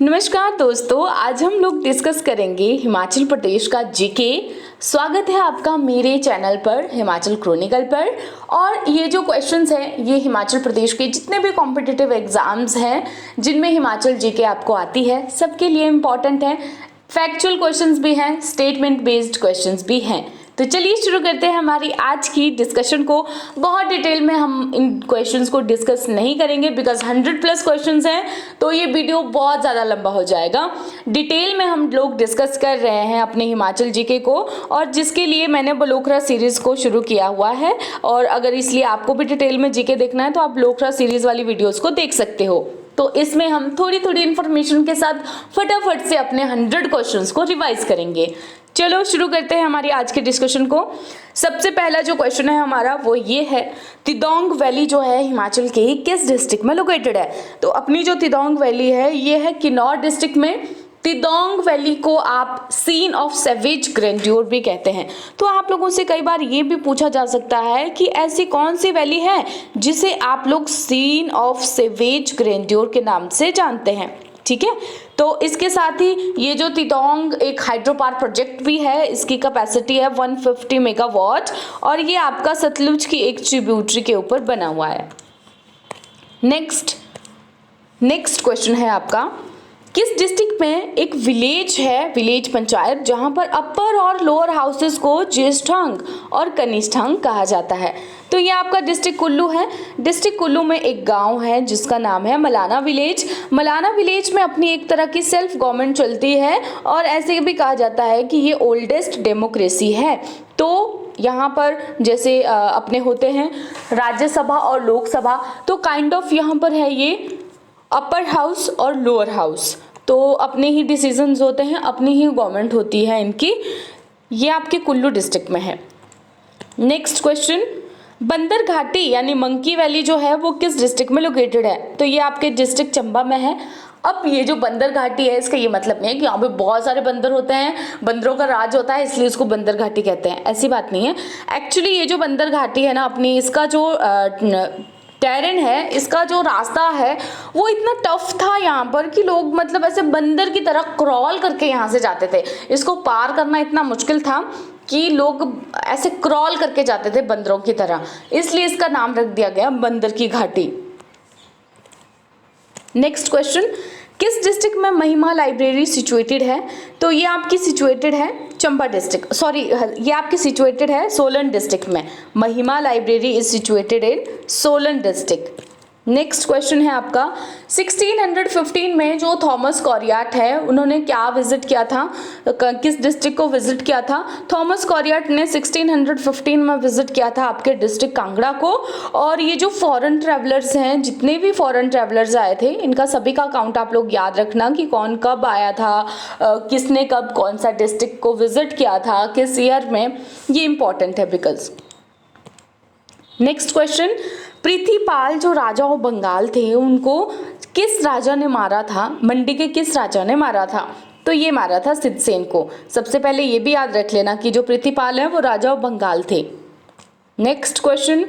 नमस्कार दोस्तों, आज हम लोग डिस्कस करेंगे हिमाचल प्रदेश का जीके। स्वागत है आपका मेरे चैनल पर हिमाचल क्रॉनिकल पर। और ये जो क्वेश्चंस हैं ये हिमाचल प्रदेश के जितने भी कॉम्पिटिटिव एग्जाम्स हैं जिनमें हिमाचल जीके आपको आती है सबके लिए इम्पॉर्टेंट है। फैक्चुअल क्वेश्चंस भी हैं, स्टेटमेंट बेस्ड क्वेश्चंस भी हैं। तो चलिए शुरू करते हैं हमारी आज की डिस्कशन को। बहुत डिटेल में हम इन क्वेश्चंस को डिस्कस नहीं करेंगे बिकॉज 100+ क्वेश्चंस हैं तो ये वीडियो बहुत ज़्यादा लंबा हो जाएगा। डिटेल में हम लोग डिस्कस कर रहे हैं अपने हिमाचल जीके को, और जिसके लिए मैंने बलोकरा सीरीज़ को शुरू किया हुआ है। और अगर इसलिए आपको भी डिटेल में जीके देखना है तो आप बलोकरा सीरीज़ वाली वीडियोज़ को देख सकते हो। तो इसमें हम थोड़ी थोड़ी इन्फॉर्मेशन के साथ फटाफट से अपने 100 क्वेश्चंस को रिवाइज करेंगे। चलो शुरू करते हैं हमारी आज के डिस्कशन को। सबसे पहला जो क्वेश्चन है हमारा वो ये है, तिदोंग वैली जो है हिमाचल के किस डिस्ट्रिक्ट में लोकेटेड है। तो अपनी जो तिदोंग वैली है ये है किन्नौर डिस्ट्रिक्ट में। तिदोंग वैली को आप सीन ऑफ सेवेज ग्रैंड्योर भी कहते हैं। तो आप लोगों से कई बार ये भी पूछा जा सकता है कि ऐसी कौन सी वैली है जिसे आप लोग सीन ऑफ सेवेज ग्रैंड्योर के नाम से जानते हैं, ठीक है। तो इसके साथ ही ये जो तिदोंग एक हाइड्रो पावर प्रोजेक्ट भी है, इसकी कैपेसिटी है 150 मेगावाट और ये आपका सतलुज की एक ट्रिब्यूटरी के ऊपर बना हुआ है। नेक्स्ट क्वेश्चन है आपका, किस डिस्ट्रिक्ट में एक विलेज है, विलेज पंचायत, जहां पर अपर और लोअर हाउसेस को ज्येष्ठांग और कनिष्ठांग कहा जाता है। तो ये आपका डिस्ट्रिक्ट कुल्लू है। डिस्ट्रिक्ट कुल्लू में एक गांव है जिसका नाम है मलाना विलेज। मलाना विलेज में अपनी एक तरह की सेल्फ गवर्नमेंट चलती है और ऐसे भी कहा जाता है कि ये ओल्डेस्ट डेमोक्रेसी है। तो यहाँ पर जैसे अपने होते हैं राज्यसभा और लोकसभा, तो काइंड ऑफ यहाँ पर है ये अपर हाउस और लोअर हाउस, तो अपने ही डिसीजंस होते हैं, अपनी ही गवर्नमेंट होती है इनकी। ये आपके कुल्लू डिस्ट्रिक्ट में है। नेक्स्ट क्वेश्चन, बंदर घाटी यानी मंकी वैली जो है वो किस डिस्ट्रिक्ट में लोकेटेड है। तो ये आपके डिस्ट्रिक्ट चंबा में है। अब ये जो बंदर घाटी है इसका ये मतलब नहीं है कि यहाँ पे बहुत सारे बंदर होते हैं, बंदरों का राज होता है इसलिए इसको बंदर घाटी कहते हैं, ऐसी बात नहीं है। एक्चुअली ये जो बंदर घाटी है ना अपनी, इसका जो टेरेन है, इसका जो रास्ता है वो इतना टफ था यहाँ पर कि लोग मतलब ऐसे बंदर की तरह क्रॉल करके यहाँ से जाते थे। इसको पार करना इतना मुश्किल था कि लोग ऐसे क्रॉल करके जाते थे बंदरों की तरह, इसलिए इसका नाम रख दिया गया बंदर की घाटी। नेक्स्ट क्वेश्चन, किस डिस्ट्रिक्ट में महिमा लाइब्रेरी सिचुएटेड है। तो ये आपकी सिचुएटेड है चंबा डिस्ट्रिक्ट, सॉरी ये आपकी सिचुएटेड है सोलन डिस्ट्रिक्ट में। महिमा library is situated in Solan district. Next question है आपका, 1615 में जो थॉमस कॉरियाट है उन्होंने क्या विजिट किया था, किस डिस्ट्रिक्ट को विजिट किया था। थॉमस कॉरियाट ने 1615 में विजिट किया था आपके डिस्ट्रिक्ट कांगड़ा को। और ये जो फॉरेन ट्रैवलर्स हैं, जितने भी फॉरेन ट्रैवलर्स आए थे इनका सभी का अकाउंट आप लोग याद रखना कि कौन कब आया था, किसने कब कौन सा डिस्ट्रिक्ट को विजिट किया था, किस ईयर में, ये इंपॉर्टेंट है बिकॉज। नेक्स्ट क्वेश्चन, पृथ्वीपाल जो राजा ऑफ बंगाल थे उनको किस राजा ने मारा था, मंडी के किस राजा ने मारा था। तो ये मारा था सिद्धसेन को। सबसे पहले ये भी याद रख लेना कि जो पृथ्वीपाल है वो राजा ऑफ बंगाल थे। नेक्स्ट क्वेश्चन,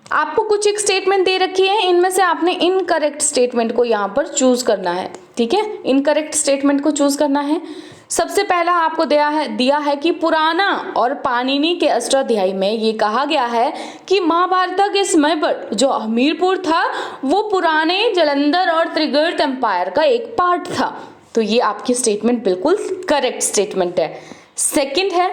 आपको कुछ एक स्टेटमेंट दे रखी है, इनमें से आपने इनकरेक्ट स्टेटमेंट को यहाँ पर चूज करना है, ठीक है। इनकरेक्ट स्टेटमेंट को चूज करना है। सबसे पहला आपको दिया है कि पुराना और पाणिनि के अष्टाध्यायी में ये कहा गया है कि महाभारत के समय पर जो हमीरपुर था वो पुराने जालंधर और त्रिगर्त एम्पायर का एक पार्ट था। तो ये आपकी स्टेटमेंट बिल्कुल करेक्ट स्टेटमेंट है। सेकंड है,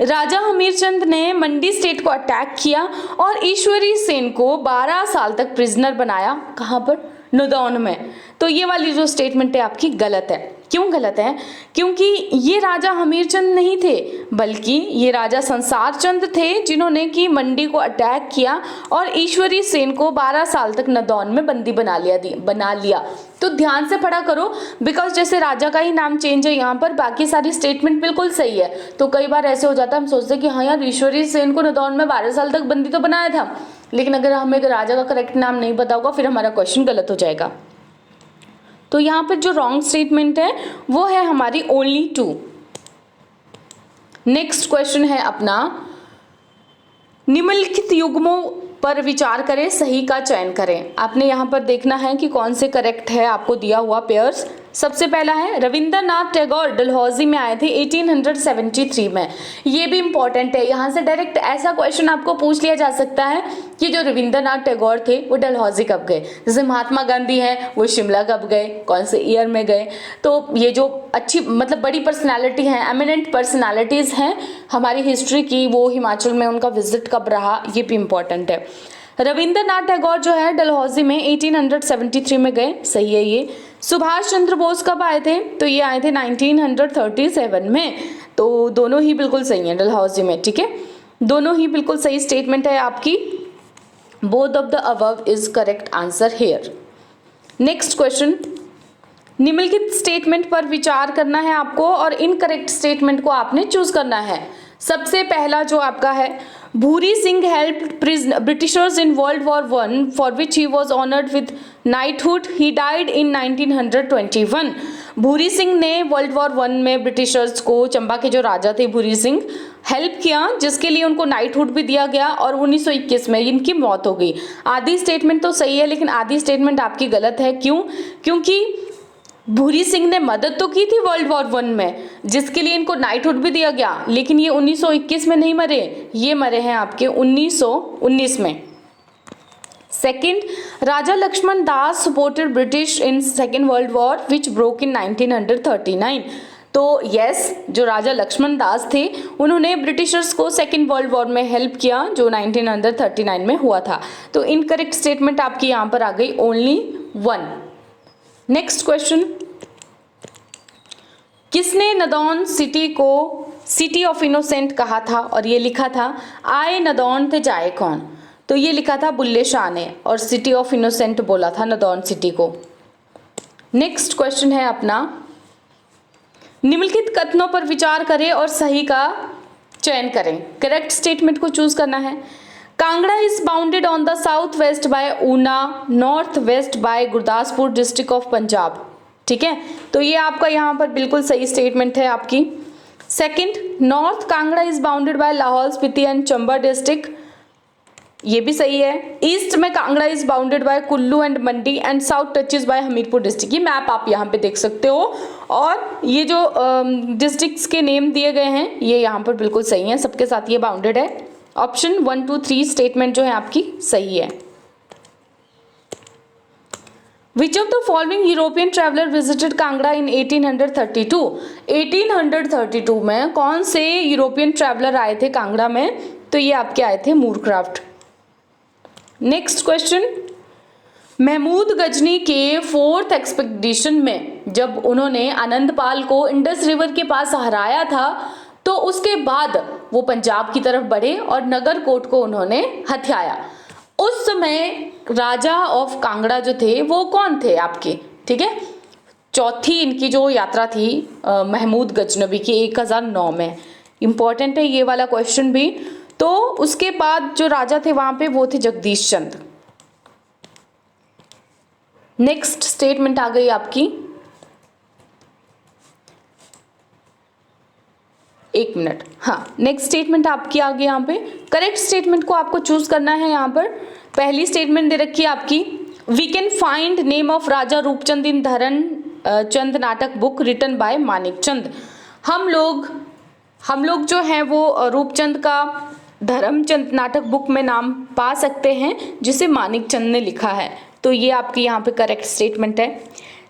राजा हमीरचंद ने मंडी स्टेट को अटैक किया और ईश्वरी सेन को 12 साल तक प्रिजनर बनाया। कहाँ पर, नदौन में। तो ये वाली जो स्टेटमेंट है आपकी गलत है। क्यों गलत है, क्योंकि ये राजा हमीरचंद नहीं थे बल्कि ये राजा संसार चंद थे जिन्होंने कि मंडी को अटैक किया और ईश्वरी सेन को 12 साल तक नदौन में बंदी बना लिया। तो ध्यान से पढ़ा करो बिकॉज जैसे राजा का ही नाम चेंज है यहाँ पर, बाकी सारी स्टेटमेंट बिल्कुल सही है। तो कई बार ऐसे हो जाता है हम सोचते हैं कि हाँ यार ईश्वरी सेन को नदौन में 12 साल तक बंदी तो बनाया था, लेकिन अगर हमें राजा का करेक्ट नाम नहीं पता होगा फिर हमारा क्वेश्चन गलत हो जाएगा। तो यहाँ पर जो रॉन्ग स्टेटमेंट है वो है हमारी ओनली 2। नेक्स्ट क्वेश्चन है अपना, निम्नलिखित युग्मों पर विचार करें, सही का चयन करें। आपने यहाँ पर देखना है कि कौन से करेक्ट है, आपको दिया हुआ पेयर्स। सबसे पहला है रविंद्रनाथ टैगोर डलहौजी में आए थे 1873 में। ये भी इंपॉर्टेंट है, यहाँ से डायरेक्ट ऐसा क्वेश्चन आपको पूछ लिया जा सकता है कि जो रविंद्रनाथ टैगोर थे वो डलहौजी कब गए। जैसे महात्मा गांधी हैं, वो शिमला कब गए, कौन से ईयर में गए। तो ये जो अच्छी मतलब बड़ी पर्सनैलिटी हैं, एमिनेंट पर्सनैलिटीज़ हैं हमारी हिस्ट्री की, वो हिमाचल में उनका विजिट कब रहा, ये भी इंपॉर्टेंट है। रविंद्रनाथ टैगोर जो है डलहौजी में 1873 में गए, सही है ये। सुभाष चंद्र बोस कब आए थे, तो ये आए थे 1937 में। तो दोनों ही बिल्कुल सही हैं डलहौजी में, ठीक है, दोनों ही बिल्कुल सही स्टेटमेंट है आपकी। Both of the above is correct answer here. Next question, निम्नलिखित स्टेटमेंट पर विचार करना है आपको और इनकरेक्ट स्टेटमेंट को आपने चूज करना है। सबसे पहला जो आपका है, Bhuri Singh helped Britishers in world war one for which he was honoured with knighthood, he died in 1921। Bhuri Singh ने वर्ल्ड वॉर वन में ब्रिटिशर्स को, चंबा के जो राजा थे भूरी सिंह, हेल्प किया, जिसके लिए उनको नाइटहुड भी दिया गया और 1921 में इनकी मौत हो गई। आधी स्टेटमेंट तो सही है लेकिन आधी स्टेटमेंट आपकी गलत है। क्यों? क्योंकि भूरी सिंह ने मदद तो की थी वर्ल्ड वॉर वन में, जिसके लिए इनको नाइटहुड भी दिया गया, लेकिन ये 1921 में नहीं मरे, ये मरे हैं आपके 1919 में। Second, Raja Lakshman Das supported British in second world war which broke in 1939। तो यस, जो राजा लक्ष्मण दास थे उन्होंने ब्रिटिशर्स को सेकेंड वर्ल्ड वॉर में हेल्प किया जो 1939 में हुआ था। तो इनकरेक्ट स्टेटमेंट आपकी यहाँ पर आ गई ओनली 1। नेक्स्ट क्वेश्चन, किसने नदौन सिटी को सिटी ऑफ इनोसेंट कहा था और ये लिखा था आए नदौन ते जाए कौन। तो ये लिखा था बुल्ले शाह ने और सिटी ऑफ इनोसेंट बोला था नदौन सिटी को। नेक्स्ट क्वेश्चन है अपना, निम्नलिखित कथनों पर विचार करें और सही का चयन करें। करेक्ट स्टेटमेंट को चूज करना है। Kangra is bounded on the south west by Una, north west by Gurdaspur district of Punjab, ठीक है। तो ये आपका यहाँ पर बिल्कुल सही स्टेटमेंट है आपकी। Second, north Kangra is bounded by Lahaul Spiti and Chamba district, ये भी सही है। ईस्ट में Kangra is bounded by Kullu and Mandi and south touches by Hamirpur district. ये मैप आप यहाँ पे देख सकते हो और ये जो डिस्ट्रिक्ट्स के नेम दिए गए हैं ये यहाँ पर बिल्कुल सही है, सबके साथ ये बाउंडेड है। ऑप्शन 1, 2, 3 स्टेटमेंट जो है आपकी सही है। Which of the following European traveler visited Kangra in 1832? 1832 में कौन से यूरोपियन ट्रैवलर आए थे कांगड़ा में? तो ये आपके आए थे Moorcroft. Next question, Mahmud Ghazni के 4th एक्सपेडिशन में जब उन्होंने आनंदपाल को इंडस रिवर के पास हराया था तो उसके बाद वो पंजाब की तरफ बढ़े और नगरकोट को उन्होंने हथियाया। उस समय राजा ऑफ कांगड़ा जो थे वो कौन थे आपके, ठीक है। चौथी इनकी जो यात्रा थी महमूद गजनबी की 1009 में, इंपॉर्टेंट है ये वाला क्वेश्चन भी। तो उसके बाद जो राजा थे वहां पे वो थे जगदीश चंद। नेक्स्ट स्टेटमेंट आ गई आपकी, एक मिनट, हाँ नेक्स्ट स्टेटमेंट आपकी आ गई यहाँ पे। करेक्ट स्टेटमेंट को आपको चूज करना है। यहाँ पर पहली स्टेटमेंट दे रखी है आपकी, we can find name of Raja Rupchand in Dharan Chand Natak book written by Manik Chand. हम लोग जो हैं वो रूपचंद का धर्मचंद नाटक बुक में नाम पा सकते हैं जिसे मानिक चंद ने लिखा है। तो ये आपकी यहाँ पे करेक्ट स्टेटमेंट है।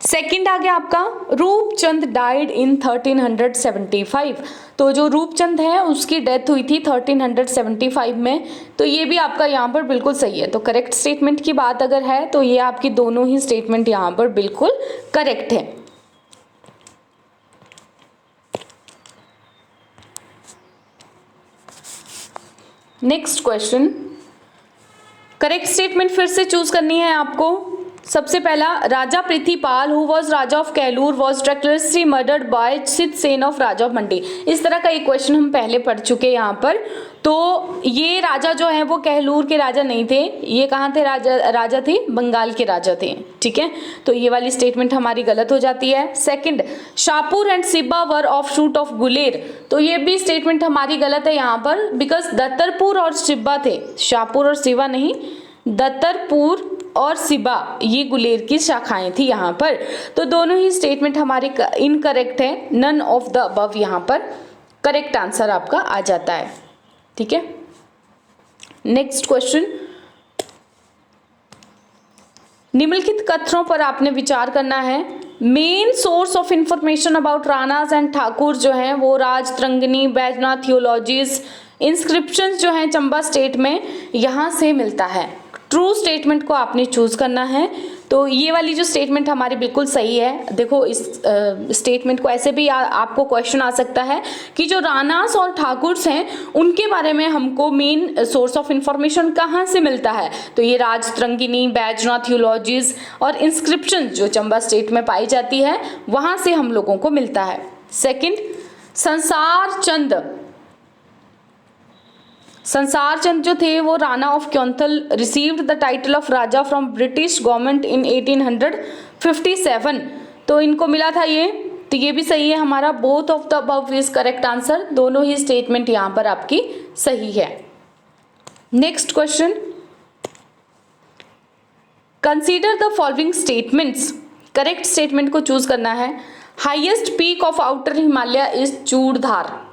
सेकंड आ गया आपका, रूपचंद डाइड इन 1375। तो जो रूपचंद है उसकी डेथ हुई थी 1375 में। तो ये भी आपका यहाँ पर बिल्कुल सही है। तो करेक्ट स्टेटमेंट की बात अगर है तो ये आपकी दोनों ही स्टेटमेंट यहाँ पर बिल्कुल करेक्ट है। नेक्स्ट क्वेश्चन, करेक्ट स्टेटमेंट फिर से चूज करनी है आपको। सबसे पहला, Raja Prithvipal who was Raja of Kailur was treacherously murdered by Siddh Sen of Raja of Mandi. इस तरह का एक क्वेश्चन हम पहले पढ़ चुके हैं यहाँ पर। तो ये राजा जो है वो कहलूर के राजा नहीं थे, ये कहाँ थे राजा थे, बंगाल के राजा थे। ठीक है, तो ये वाली स्टेटमेंट हमारी गलत हो जाती है। Second, Shahpur and Sibba were offshoot of Guler, तो ये भी स्टेटमेंट हमारी गलत है यहाँ पर, बिकॉज दत्तरपुर और सिब्बा थे, शाहपुर और सिब्बा नहीं, दत्तरपुर और सिबा ये गुलेर की शाखाएं थी यहाँ पर। तो दोनों ही स्टेटमेंट हमारे इनकरेक्ट है, नन ऑफ द अबव यहाँ पर करेक्ट आंसर आपका आ जाता है। ठीक है, नेक्स्ट क्वेश्चन, निम्नलिखित कथनों पर आपने विचार करना है। Main source of information about Ranas and Thakur जो है वो राजतरंगिणी, बैजनाथ थियोलॉजीज, इंस्क्रिप्शंस जो हैं चंबा स्टेट में, यहाँ से मिलता है। ट्रू स्टेटमेंट को आपने चूज करना है। तो ये वाली जो स्टेटमेंट हमारी बिल्कुल सही है। देखो इस स्टेटमेंट को ऐसे भी आपको क्वेश्चन आ सकता है कि जो राणास और ठाकुर्स हैं उनके बारे में हमको मेन सोर्स ऑफ इंफॉर्मेशन कहाँ से मिलता है, तो ये राजतरंगिणी, बैजनाथ थियोलॉजीज और इंस्क्रिप्शन जो चंबा स्टेट में पाई जाती है वहाँ से हम लोगों को मिलता है। सेकंड, संसार चंद जो थे वो Rana of Keonthal received the title of Raja from British government in 1857, तो इनको मिला था ये, तो ये भी सही है हमारा। Both of the above is correct answer, दोनों ही स्टेटमेंट यहाँ पर आपकी सही है। Next question, consider the following statements, correct statement को चूज करना है। Highest peak of outer Himalaya is Churdhar,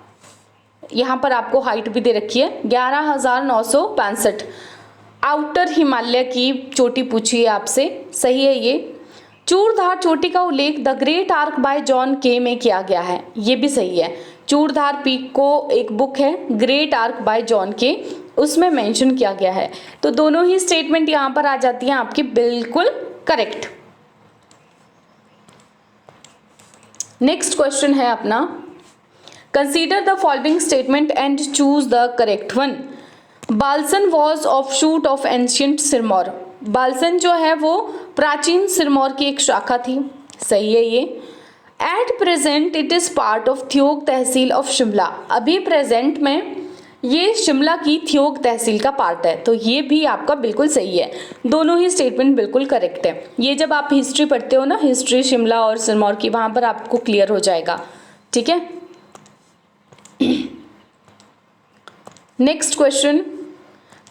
यहाँ पर आपको हाइट भी दे रखी है 11,965, आउटर हिमालय की चोटी पूछी है आपसे, सही है ये। चूड़धार चोटी का उल्लेख the great arc bye John के में किया गया है, ये भी सही है। चूड़धार पीक को एक बुक है ग्रेट आर्क बाय जॉन के, उसमें मेंशन किया गया है। तो दोनों ही स्टेटमेंट यहाँ पर आ जाती हैं आपकी बिल्कुल करेक्ट। नेक्स्ट क्वेश्चन है अपना, consider the following statement and choose the correct one. Balsan was offshoot of ancient Sirmaur, Balsan जो है वो प्राचीन सिरमौर की एक शाखा थी, सही है ये। At present it is part of Theog tehsil of Shimla, अभी प्रेजेंट में ये शिमला की थ्योग तहसील का पार्ट है, तो ये भी आपका बिल्कुल सही है। दोनों ही स्टेटमेंट बिल्कुल करेक्ट है। ये जब आप हिस्ट्री पढ़ते हो ना, हिस्ट्री शिमला और सिरमौर की, वहां पर आपको क्लियर हो जाएगा। ठीक है, next question,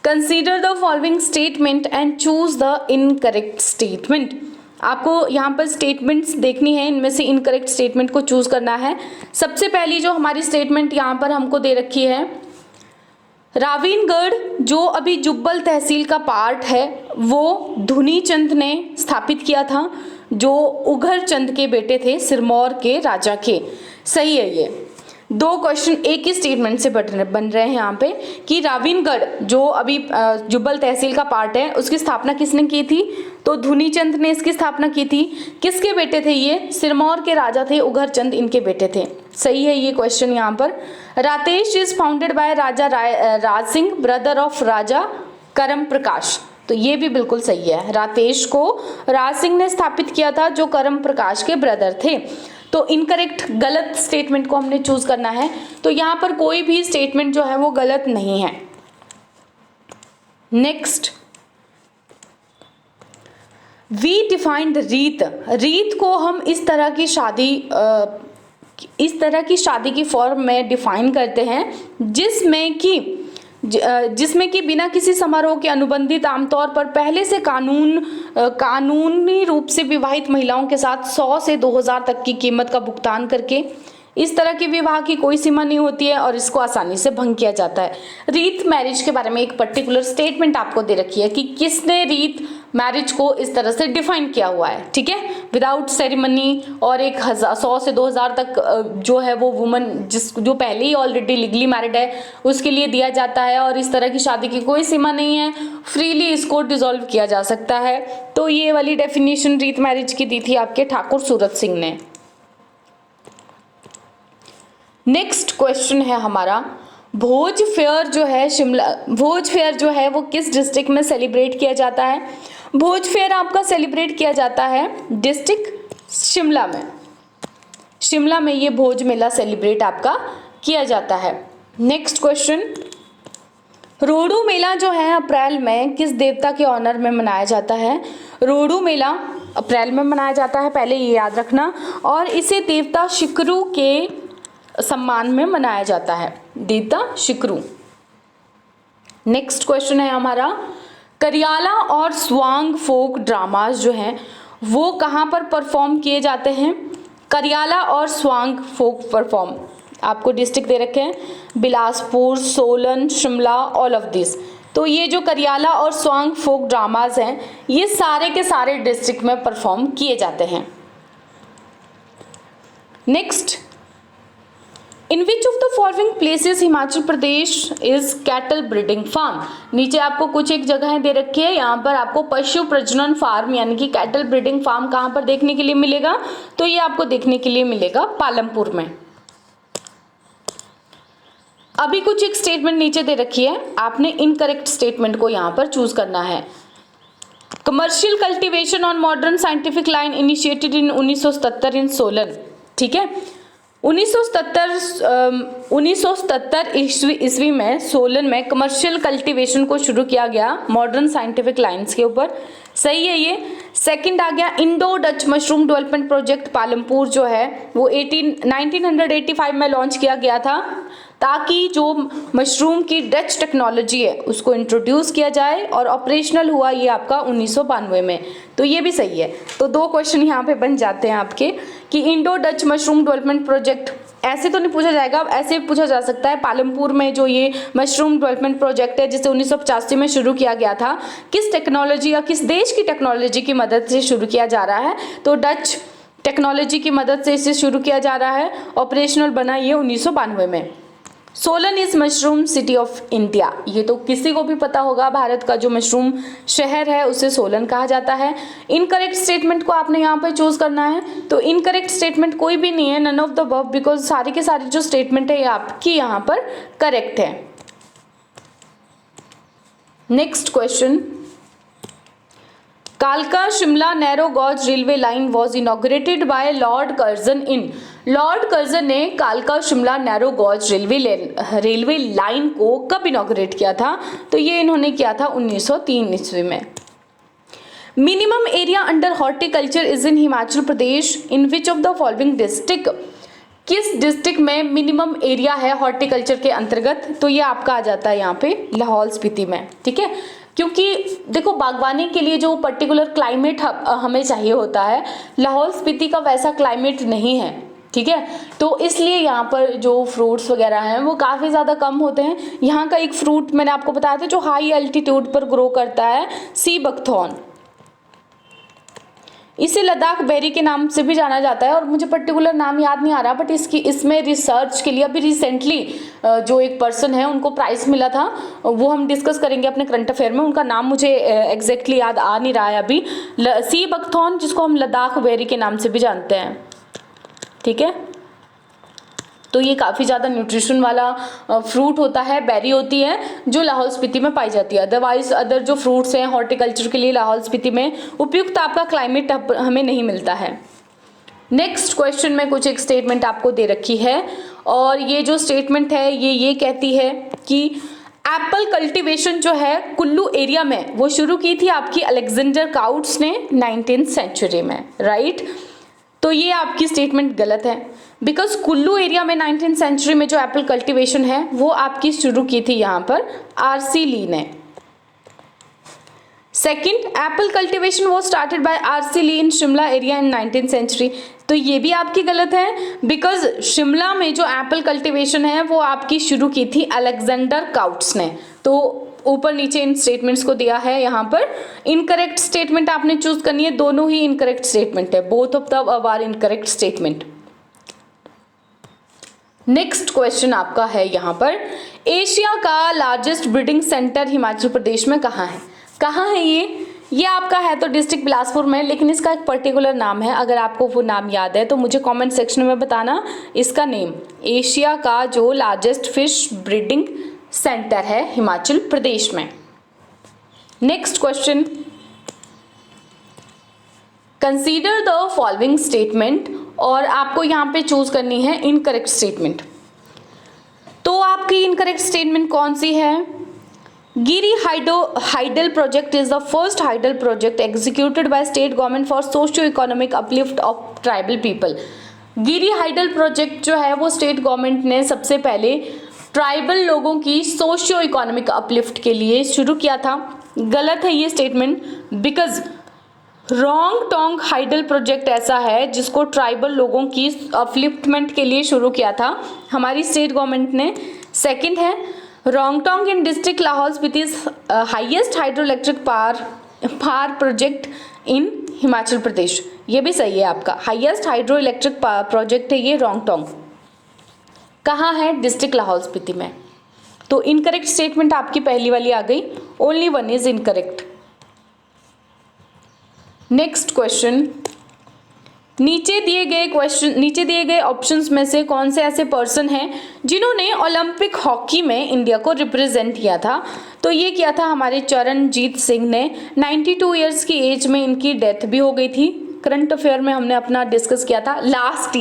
consider the following statement and choose the incorrect statement. आपको यहाँ पर स्टेटमेंट्स देखनी है, इनमें से इनकरेक्ट स्टेटमेंट को चूज करना है। सबसे पहली जो हमारी स्टेटमेंट यहाँ पर हमको दे रखी है, रावीनगढ़ जो अभी जुब्बल तहसील का पार्ट है वो धुनी चंद ने स्थापित किया था, जो उघर चंद के बेटे थे, सिरमौर के राजा के, सही है ये। दो क्वेश्चन एक ही स्टेटमेंट से बन रहे हैं यहाँ पे कि रावीनगढ़ जो अभी जुब्बल तहसील का पार्ट है उसकी स्थापना किसने की थी, तो धुनी चंद ने इसकी स्थापना की थी। किसके बेटे थे ये, सिरमौर के राजा थे, उघर चंद इनके बेटे थे, सही है ये क्वेश्चन यहाँ पर। Ratesh is founded by Raja Raj Singh, brother of Raja Karam Prakash, तो ये भी बिल्कुल सही है। रातेश को राज सिंह ने स्थापित किया था जो करम प्रकाश के ब्रदर थे। तो इनकरेक्ट गलत स्टेटमेंट को हमने चूज करना है, तो यहाँ पर कोई भी स्टेटमेंट जो है वो गलत नहीं है। नेक्स्ट, वी डिफाइंड रीत, रीत को हम इस तरह की शादी की फॉर्म में डिफाइन करते हैं जिसमें कि बिना किसी समारोह के अनुबंधित, आमतौर पर पहले से कानूनी रूप से विवाहित महिलाओं के साथ 100 से 2000 तक की कीमत का भुगतान करके, इस तरह के विवाह की कोई सीमा नहीं होती है और इसको आसानी से भंग किया जाता है। रीत मैरिज के बारे में एक पर्टिकुलर स्टेटमेंट आपको दे रखी है कि किसने रीत मैरिज को इस तरह से डिफाइन किया हुआ है, ठीक है, विदाउट सेरेमनी, और 100 से 2000 तक जो है वो वुमन जो पहले ही ऑलरेडी लीगली मैरिड है उसके लिए दिया जाता है, और इस तरह की शादी की कोई सीमा नहीं है, फ्रीली इसको डिसॉल्व किया जा सकता है। तो ये वाली डेफिनेशन रीत मैरिज की दी थी आपके ठाकुर सूरत सिंह ने। नेक्स्ट क्वेश्चन है हमारा, भोज फेयर जो है वो किस डिस्ट्रिक्ट में सेलिब्रेट किया जाता है। भोज फेयर आपका सेलिब्रेट किया जाता है डिस्ट्रिक्ट शिमला में। शिमला में ये भोज मेला सेलिब्रेट आपका किया जाता है। नेक्स्ट क्वेश्चन, रोडू मेला जो है अप्रैल में किस देवता के ऑनर में मनाया जाता है? रोडू मेला अप्रैल में मनाया जाता है, पहले ये याद रखना, और इसे देवता शिकरू के सम्मान में मनाया जाता है, देवता शिकरू। नेक्स्ट क्वेश्चन है हमारा, करियाला और स्वांग फोक ड्रामास जो हैं वो कहाँ पर परफॉर्म किए जाते हैं? करियाला और स्वांग फोक परफॉर्म, आपको डिस्ट्रिक्ट दे रखे हैं, Bilaspur, Solan, Shimla, all of this. तो ये जो करियाला और स्वांग फोक ड्रामास हैं ये सारे के सारे डिस्ट्रिक्ट में परफॉर्म किए जाते हैं। Next, in which of the following places Himachal Pradesh is cattle breeding farm? नीचे आपको कुछ एक जगहें दे रखी है, यहाँ पर आपको पशु प्रजनन फार्म यानी कि कैटल ब्रीडिंग फार्म कहाँ पर देखने के लिए मिलेगा? तो ये आपको देखने के लिए मिलेगा पालमपुर में। अभी कुछ एक स्टेटमेंट नीचे दे रखी है, आपने इनकरेक्ट स्टेटमेंट को यहाँ पर चूज करना है। Commercial cultivation on modern scientific line initiated in 1977 इन सोलन। ठीक है, 1977 ईस्वी में सोलन में कमर्शियल कल्टीवेशन को शुरू किया गया मॉडर्न साइंटिफिक लाइंस के ऊपर। सही है ये। सेकंड आ गया Indo Dutch mushroom development project Palampur जो है वो 1985 में लॉन्च किया गया था ताकि जो मशरूम की डच टेक्नोलॉजी है उसको इंट्रोड्यूस किया जाए, और ऑपरेशनल हुआ ये आपका 1992 में। तो ये भी सही है। तो दो क्वेश्चन यहाँ पे बन जाते हैं आपके कि Indo Dutch mushroom development project, ऐसे तो नहीं पूछा जाएगा, ऐसे पूछा जा सकता है पालमपुर में जो ये मशरूम डेवलपमेंट प्रोजेक्ट है जिसे 1985 में शुरू किया गया था, किस टेक्नोलॉजी या किस देश की टेक्नोलॉजी की मदद से शुरू किया जा रहा है? तो डच टेक्नोलॉजी की मदद से इसे शुरू किया जा रहा है। ऑपरेशनल बना ये 1992 में। Solan is mushroom city of India, ये तो किसी को भी पता होगा, भारत का जो मशरूम शहर है उसे सोलन कहा जाता है। इनकरेक्ट स्टेटमेंट को आपने यहाँ पर चूज करना है, तो इनकरेक्ट स्टेटमेंट कोई भी नहीं है, none of the above, because सारी के सारी जो स्टेटमेंट है ये आपकी यहाँ पर करेक्ट है। नेक्स्ट क्वेश्चन, कालका Shimla narrow gauge railway line was inaugurated by lord Curzon in. Lord Curzon ने कालका Shimla narrow gauge railway line को कब इनॉग्रेट किया था? तो ये इन्होंने किया था 1903 ईस्वी में। Minimum area under horticulture is in Himachal Pradesh in which of the following district? किस डिस्ट्रिक्ट में मिनिमम एरिया है हॉर्टिकल्चर के अंतर्गत? तो ये आपका आ जाता है यहाँ पे लाहौल स्पीति में। ठीक है, क्योंकि देखो बागवानी के लिए जो पर्टिकुलर क्लाइमेट हमें चाहिए होता है, लाहौल स्पीति का वैसा क्लाइमेट नहीं है। ठीक है, तो इसलिए यहाँ पर जो फ्रूट्स वगैरह हैं वो काफ़ी ज़्यादा कम होते हैं। यहाँ का एक फ्रूट मैंने आपको बताया था जो हाई एल्टीट्यूड पर ग्रो करता है, सी बकथॉर्न, इसे लद्दाख बेरी के नाम से भी जाना जाता है, और मुझे पर्टिकुलर नाम याद नहीं आ रहा, बट इसमें रिसर्च के लिए अभी रिसेंटली जो एक पर्सन है उनको प्राइज़ मिला था, वो हम डिस्कस करेंगे अपने करंट अफेयर में, उनका नाम मुझे एग्जैक्टली याद आ नहीं रहा है अभी। सी बकथॉर्न, जिसको हम लद्दाख बेरी के नाम से भी जानते हैं। ठीक है, तो ये काफ़ी ज़्यादा न्यूट्रिशन वाला फ्रूट होता है, बेरी होती है जो लाहौल स्पीति में पाई जाती है। अदरवाइज अदर जो फ्रूट्स हैं हॉर्टिकल्चर के लिए लाहौल स्पीति में उपयुक्त आपका क्लाइमेट हमें नहीं मिलता है। नेक्स्ट क्वेश्चन में कुछ एक स्टेटमेंट आपको दे रखी है, और ये जो स्टेटमेंट है ये कहती है कि एप्पल कल्टीवेशन जो है कुल्लू एरिया में वो शुरू की थी आपकी अलेक्जेंडर काउट्स ने 19th सेंचुरी में, राइट? तो ये आपकी स्टेटमेंट गलत है, बिकॉज कुल्लू एरिया में 19th सेंचुरी में जो एप्पल कल्टीवेशन है वो आपकी शुरू की थी यहाँ पर आरसी ली ने। Second, apple cultivation was started by R C Lee in Shimla area in 19th century, तो ये भी आपकी गलत है, बिकॉज शिमला में जो एप्पल कल्टीवेशन है वो आपकी शुरू की थी अलेक्जेंडर काउट्स ने। तो ऊपर नीचे इन स्टेटमेंट्स को दिया है, यहाँ पर इनकरेक्ट स्टेटमेंट आपने चूज करनी है, दोनों ही इनकरेक्ट स्टेटमेंट है, both of the above are incorrect statement. Next question आपका है यहाँ पर, एशिया का largest breeding centre Himachal Pradesh में कहाँ है? कहाँ है ये आपका है तो डिस्ट्रिक्ट बिलासपुर में, लेकिन इसका एक पर्टिकुलर नाम है, अगर आपको वो नाम याद है तो मुझे कमेंट सेक्शन में बताना इसका नेम। एशिया का जो लार्जेस्ट फिश ब्रीडिंग सेंटर है हिमाचल प्रदेश में। Next question, consider the following statement, और आपको यहाँ पे चूज करनी है इनकरेक्ट स्टेटमेंट। तो आपकी इनकरेक्ट स्टेटमेंट कौन सी है? Giri hydel project is the first hydel project executed by state government for socio economic uplift of tribal people. Giri hydel project जो है वो स्टेट गवर्नमेंट ने सबसे पहले ट्राइबल लोगों की सोशियो इकोनॉमिक अपलिफ्ट के लिए शुरू किया था। गलत है ये statement, because Rongtong hydel project ऐसा है जिसको ट्राइबल लोगों की अपलिफ्टमेंट के लिए शुरू किया था हमारी स्टेट गवर्नमेंट ने। सेकंड है Rongtong in district Lahaul Spiti is highest hydro electric power project in Himachal Pradesh. ये भी सही है आपका, हाईएस्ट हाइड्रो इलेक्ट्रिक प्रोजेक्ट है ये रोंगटोंग। कहाँ है? डिस्ट्रिक्ट लाहौल स्पीति में। तो इनकरेक्ट स्टेटमेंट आपकी पहली वाली आ गई, only one is incorrect. Next question, नीचे दिए गए ऑप्शंस में से कौन से ऐसे पर्सन हैं जिन्होंने ओलंपिक हॉकी में इंडिया को रिप्रेजेंट किया था? तो ये किया था हमारे चरणजीत सिंह ने। 92 ईयर्स की एज में इनकी डेथ भी हो गई थी। करंट अफेयर में हमने अपना डिस्कस किया था लास्ट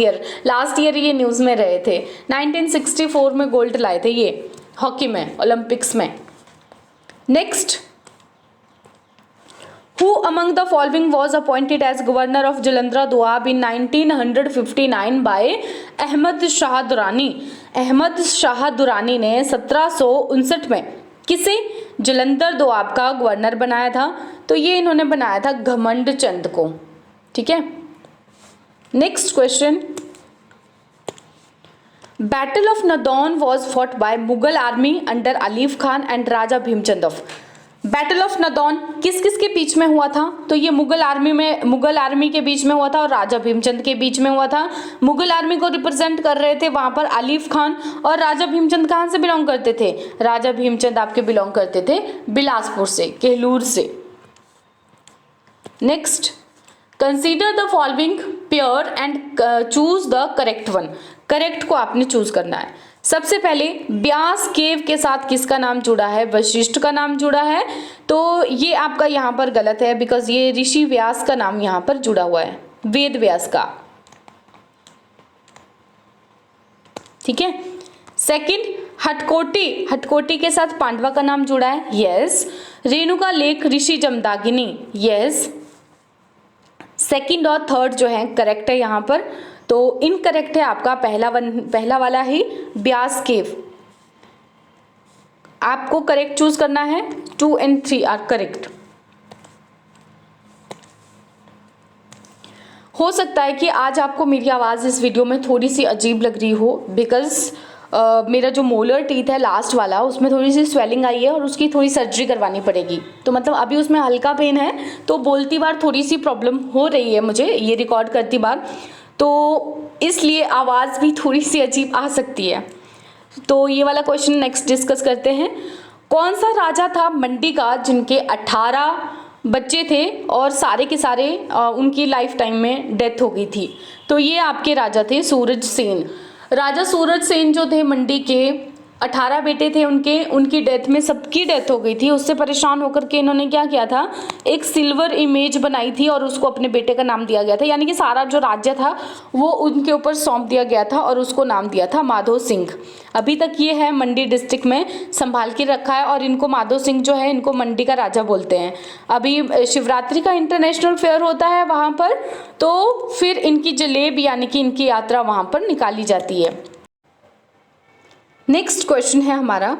ईयर ये न्यूज़ में रहे थे। 1964 में गोल्ड लाए थे ये हॉकी में, ओलंपिक्स में। Next, Who among the following was appointed as governor of Jalandhar Doab in 1959 by Ahmad Shah Durrani? Ahmad Shah Durrani ने 1759 में किसे जलंधर दोआब का गवर्नर बनाया था? तो ये इन्होंने बनाया था घमंड चंद को। ठीक है। Next question, battle of Nadaun was fought by Mughal army under Alif Khan and Raja Bhimchand. Battle of Nadaun किस किस के बीच में हुआ था? तो ये मुगल आर्मी के बीच में हुआ था और राजा भीमचंद के बीच में हुआ था। मुगल आर्मी को रिप्रेजेंट कर रहे थे वहां पर अलीफ खान, और राजा भीमचंद कहाँ से बिलोंग करते थे? राजा भीमचंद आपके बिलोंग करते थे बिलासपुर से, केहलूर से। Next, consider the following pair and choose the correct one. Correct को आपने चूज करना है। सबसे पहले ब्यास केव के साथ किसका नाम जुड़ा है? वशिष्ठ का नाम जुड़ा है। तो ये आपका यहाँ पर गलत है, बिकॉज ये ऋषि व्यास का नाम यहाँ पर जुड़ा हुआ है, वेद व्यास का। ठीक है। सेकंड, हटकोटी के साथ पांडवा का नाम जुड़ा है, यस। रेणुका लेक ऋषि जमदागिनी, यस। सेकंड और थर्ड जो है करेक्ट है यहाँ पर। तो इनकरेक्ट है आपका पहला वाला ही ब्यास केव। आपको करेक्ट चूज करना है। 2 and 3 आर करेक्ट। हो सकता है कि आज आपको मेरी आवाज़ इस वीडियो में थोड़ी सी अजीब लग रही हो, बिकॉज मेरा जो मोलर टीथ है लास्ट वाला, उसमें थोड़ी सी स्वेलिंग आई है और उसकी थोड़ी सर्जरी करवानी पड़ेगी। तो मतलब अभी उसमें हल्का पेन है, तो बोलती बार थोड़ी सी प्रॉब्लम हो रही है मुझे ये रिकॉर्ड करती बार, तो इसलिए आवाज़ भी थोड़ी सी अजीब आ सकती है। तो ये वाला क्वेश्चन नेक्स्ट डिस्कस करते हैं। कौन सा राजा था मंडी का जिनके 18 बच्चे थे और सारे के सारे उनकी लाइफ टाइम में डेथ हो गई थी? तो ये आपके राजा थे सूरज सेन। राजा सूरज सेन जो थे मंडी के, 18 बेटे थे उनकी डेथ में सबकी डेथ हो गई थी। उससे परेशान होकर के इन्होंने क्या किया था, एक सिल्वर इमेज बनाई थी और उसको अपने बेटे का नाम दिया गया था। यानी कि सारा जो राज्य था वो उनके ऊपर सौंप दिया गया था और उसको नाम दिया था माधो सिंह। अभी तक ये है मंडी डिस्ट्रिक्ट में संभाल के रखा है और इनको माधो सिंह जो है इनको मंडी का राजा बोलते हैं। अभी शिवरात्रि का इंटरनेशनल फेयर होता है वहाँ पर, तो फिर इनकी जलेब यानी कि इनकी यात्रा वहाँ पर निकाली जाती है। नेक्स्ट क्वेश्चन है हमारा,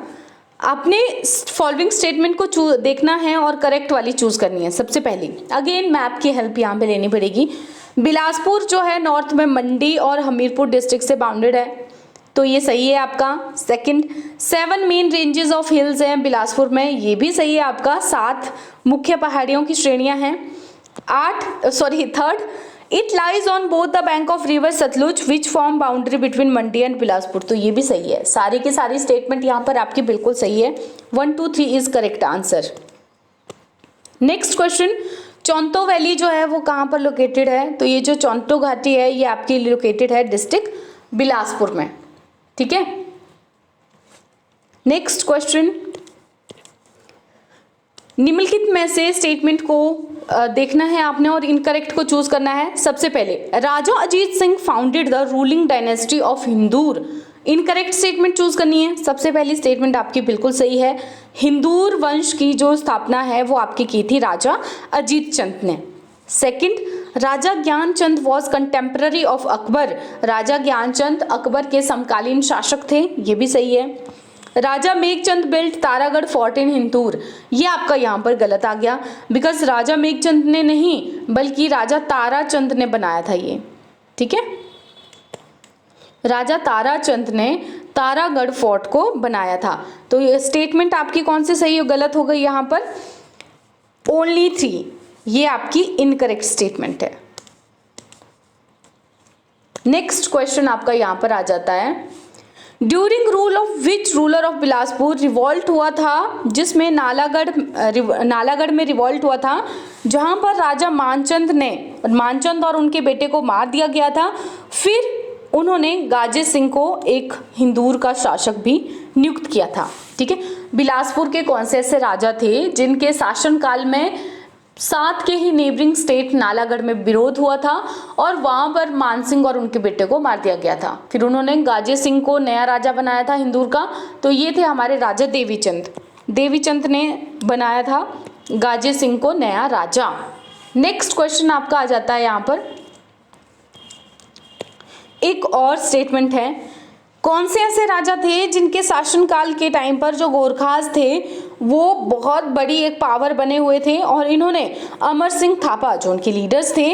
आपने फॉलोइंग स्टेटमेंट को देखना है और करेक्ट वाली चूज करनी है। सबसे पहले अगेन मैप की हेल्प यहाँ पे लेनी पड़ेगी। बिलासपुर जो है नॉर्थ में मंडी और हमीरपुर डिस्ट्रिक्ट से बाउंडेड है, तो ये सही है आपका। Second, 7 main ranges of hills हैं बिलासपुर में, ये भी सही है आपका। 7 मुख्य पहाड़ियों की श्रेणियां हैं। Third, it lies on both the bank of river Sutlej which form boundary between Mandi and Bilaspur, तो ये भी सही है। सारी की सारी स्टेटमेंट यहाँ पर आपकी बिल्कुल सही है। 1, 2, 3 is correct answer. Next question, चौंतो वैली जो है वो कहाँ पर लोकेटेड है? तो ये जो चौंतो घाटी है ये आपकी लोकेटेड है डिस्ट्रिक्ट बिलासपुर में। ठीक है। नेक्स्ट क्वेश्चन, निम्नलिखित में से स्टेटमेंट को देखना है आपने और इनकरेक्ट को चूज करना है। सबसे पहले, Raja Ajit Singh founded the ruling dynasty of Hindur. Incorrect statement choose करनी है। सबसे पहली स्टेटमेंट आपकी बिल्कुल सही है। हिंदूर वंश की जो स्थापना है वो आपकी की थी राजा अजीत चंद ने। Second, Raja Gyanchand was contemporary of Akbar. Raja Gyanchand Akbar के समकालीन शासक थे, ये भी सही है। Raja Meghchand built Taragarh fort in Hindur, ये आपका यहाँ पर गलत आ गया, बिकॉज राजा मेघचंद ने नहीं बल्कि राजा ताराचंद ने बनाया था ये, ठीक है। राजा ताराचंद ने तारागढ़ फोर्ट को बनाया था। तो ये स्टेटमेंट आपकी कौन सी सही और गलत हो गई यहाँ पर? ओनली 3, ये आपकी इनकरेक्ट स्टेटमेंट है। नेक्स्ट क्वेश्चन आपका यहाँ पर आ जाता है, during rule of which ruler of Bilaspur revolt हुआ था, जिसमें नालागढ़ में रिवॉल्ट हुआ था, जहां पर राजा मानचंद और उनके बेटे को मार दिया गया था। फिर उन्होंने गाजे सिंह को एक हिंदूर का शासक भी नियुक्त किया था, ठीक है। बिलासपुर के कौन से ऐसे राजा थे जिनके शासनकाल में साथ के ही नेबरिंग स्टेट नालागढ़ में विरोध हुआ था और वहां पर मानसिंह और उनके बेटे को मार दिया गया था। फिर उन्होंने गाजे सिंह को नया राजा बनाया था हिंदूर का। तो ये थे हमारे राजा देवीचंद ने बनाया था गाजे सिंह को नया राजा। नेक्स्ट क्वेश्चन आपका आ जाता है यहाँ पर, एक और स्टेटमेंट है, कौन से ऐसे राजा थे जिनके शासनकाल के टाइम पर जो गोरखास थे वो बहुत बड़ी एक पावर बने हुए थे और इन्होंने अमर सिंह थापा जो उनके लीडर्स थे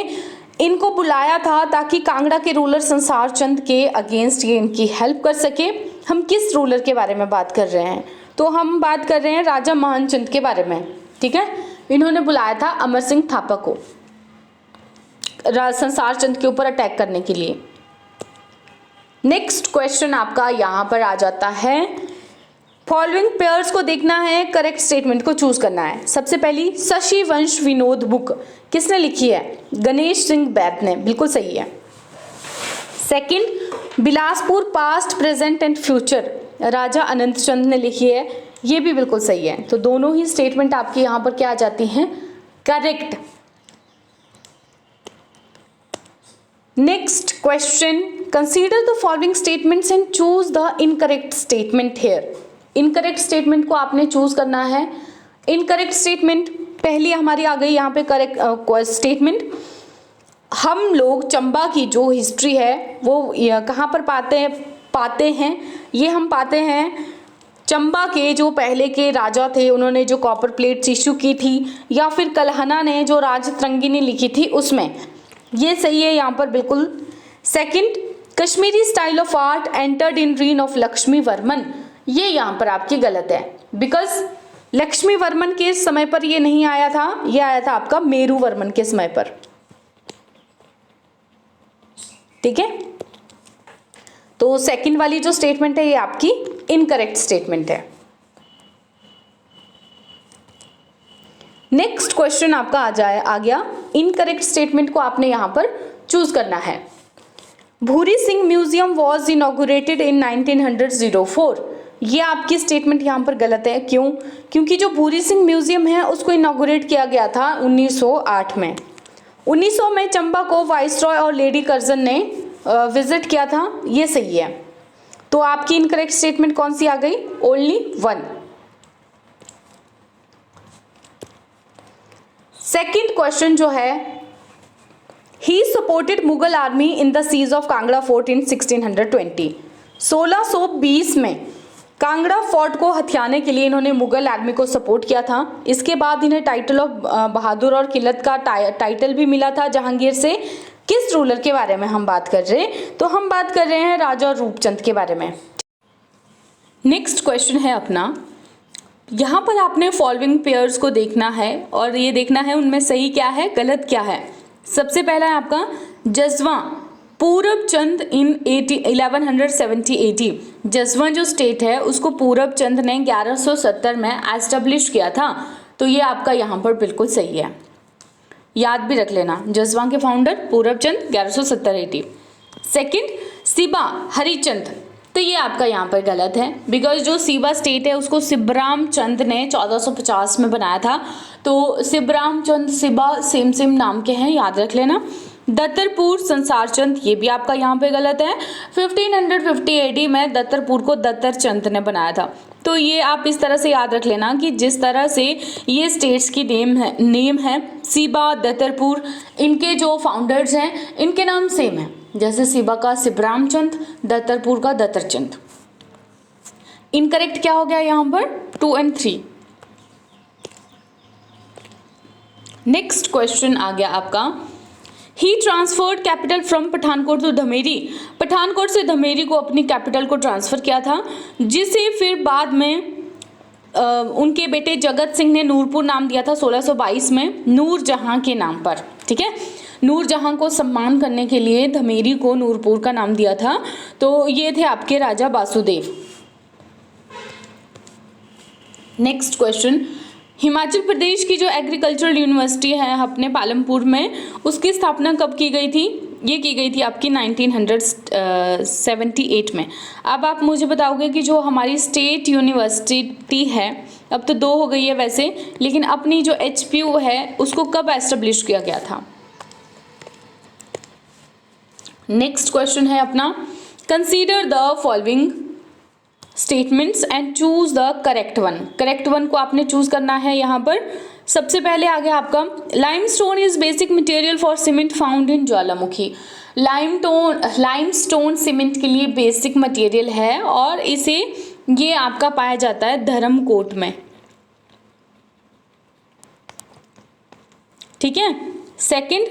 इनको बुलाया था ताकि कांगड़ा के रूलर संसार चंद के अगेंस्ट ये इनकी हेल्प कर सके। हम किस रूलर के बारे में बात कर रहे हैं? तो हम बात कर रहे हैं राजा मानचंद के बारे में, ठीक है। इन्होंने बुलाया था अमर सिंह थापा को संसार चंद के ऊपर अटैक करने के लिए। नेक्स्ट क्वेश्चन आपका यहाँ पर आ जाता है, फॉलोइंग पेयर्स को देखना है, करेक्ट स्टेटमेंट को चूज करना है। सबसे पहली, शशि वंश विनोद बुक किसने लिखी है? गणेश सिंह बैद ने, बिल्कुल सही है। Second, Bilaspur past present and future Raja Anant Chand ने लिखी है, ये भी बिल्कुल सही है। तो दोनों ही स्टेटमेंट आपकी यहाँ पर क्या आ जाती हैं? Correct. Next question, consider the following statements and choose the incorrect statement here. Incorrect statement को आपने चूज करना है। इनकरेक्ट स्टेटमेंट पहली हमारी आ गई यहाँ पे करेक्ट स्टेटमेंट, हम लोग चंबा की जो हिस्ट्री है वो कहाँ पर पाते हैं, ये हम पाते हैं चंबा के जो पहले के राजा थे उन्होंने जो कॉपर प्लेट्स इशू की थी, या फिर कल्हना ने जो राजतरंगिणी लिखी थी उसमें, ये सही है यहाँ पर बिल्कुल। Second, Kashmiri style of art entered in reign of Lakshmi Varman, ये यहाँ पर आपकी गलत है, बिकॉज लक्ष्मी वर्मन के समय पर ये नहीं आया था, ये आया था आपका मेरू वर्मन के समय पर, ठीक है। तो सेकंड वाली जो स्टेटमेंट है ये आपकी इनकरेक्ट स्टेटमेंट है। नेक्स्ट क्वेश्चन आपका आ गया, इनकरेक्ट स्टेटमेंट को आपने यहां पर चूज करना है। Bhuri Singh museum was inaugurated इन 1904, ये आपकी स्टेटमेंट यहां पर गलत है। क्यों? क्योंकि जो भूरी सिंह म्यूजियम है उसको इनॉग्रेट किया गया था 1908 में। 1900 में चंबा को वाइसरॉय और लेडी कर्जन ने विजिट किया था, ये सही है। तो आपकी इनकरेक्ट स्टेटमेंट कौन सी आ गई? ओनली 1। सेकेंड क्वेश्चन जो है, he supported Mughal army in the siege of Kangra fort in 1620। 1620 में कांगड़ा फोर्ट को हथियाने के लिए इन्होंने मुगल आर्मी को सपोर्ट किया था। इसके बाद इन्हें टाइटल ऑफ बहादुर और किलत का टाइटल भी मिला था जहांगीर से। किस रूलर के बारे में हम बात कर रहे हैं? तो हम बात कर रहे हैं राजा रूपचंद के बारे में। नेक्स्ट क्वेश्चन है अपना, यहाँ पर आपने फॉलोइंग पेयर्स को देखना है और ये देखना है उनमें सही क्या है गलत क्या है। सबसे पहला है आपका जसवां पूरब चंद इन 1170 AD। जसवां जो स्टेट है उसको पूरब चंद ने 1170 में एस्टेब्लिश किया था, तो ये आपका यहाँ पर बिल्कुल सही है, याद भी रख लेना। जसवां के फाउंडर पूरब चंद 1170 AD। सेकेंड, सिबा हरिचंद तो ये आपका यहाँ पर गलत है, बिकॉज जो सीबा स्टेट है उसको शिवराम चंद ने 1450 में बनाया था। तो शिवराम चंद शिबा सेम सेम नाम के हैं, याद रख लेना। दत्तरपुर संसार चंद, ये भी आपका यहाँ पे गलत है। 1550 AD में दत्तरपुर को दत्तर चंद ने बनाया था। तो ये आप इस तरह से याद रख लेना कि जिस तरह से ये स्टेट्स की नेम है सीबा, दत्तरपुर, इनके जो फाउंडर्स हैं इनके नाम सेम है। जैसे सीबा का शिवराम चंद, दत्तरपुर का दत्तर चंद। इनकरेक्ट क्या हो गया यहाँ पर? 2 और 3। नेक्स्ट क्वेश्चन आ गया आपका, he transferred capital from Pathankot to Dhameri. Pathankot से धमेरी को अपनी कैपिटल को ट्रांसफर किया था, जिसे फिर बाद में उनके बेटे जगत सिंह ने नूरपुर नाम दिया था 1622 में नूरजहां के नाम पर। ठीक है, नूरजहां को सम्मान करने के लिए धमेरी को नूरपुर का नाम दिया था। तो ये थे आपके राजा वासुदेव। नेक्स्ट क्वेश्चन, हिमाचल प्रदेश की जो एग्रीकल्चरल यूनिवर्सिटी है अपने पालमपुर में, उसकी स्थापना कब की गई थी? ये की गई थी आपकी 1978 में। अब आप मुझे बताओगे कि जो हमारी स्टेट यूनिवर्सिटी है, अब तो 2 हो गई है वैसे, लेकिन अपनी जो HPU है उसको कब एस्टेब्लिश किया गया था? नेक्स्ट क्वेश्चन है अपना, consider the following statements and choose the correct one. Correct one को आपने चूज करना है। यहाँ पर सबसे पहले आ गया आपका, limestone is basic material for cement found in Jwalamukhi. Limestone cement के लिए बेसिक मटेरियल है और इसे ये आपका पाया जाता है धर्मकोट में। ठीक है। Second,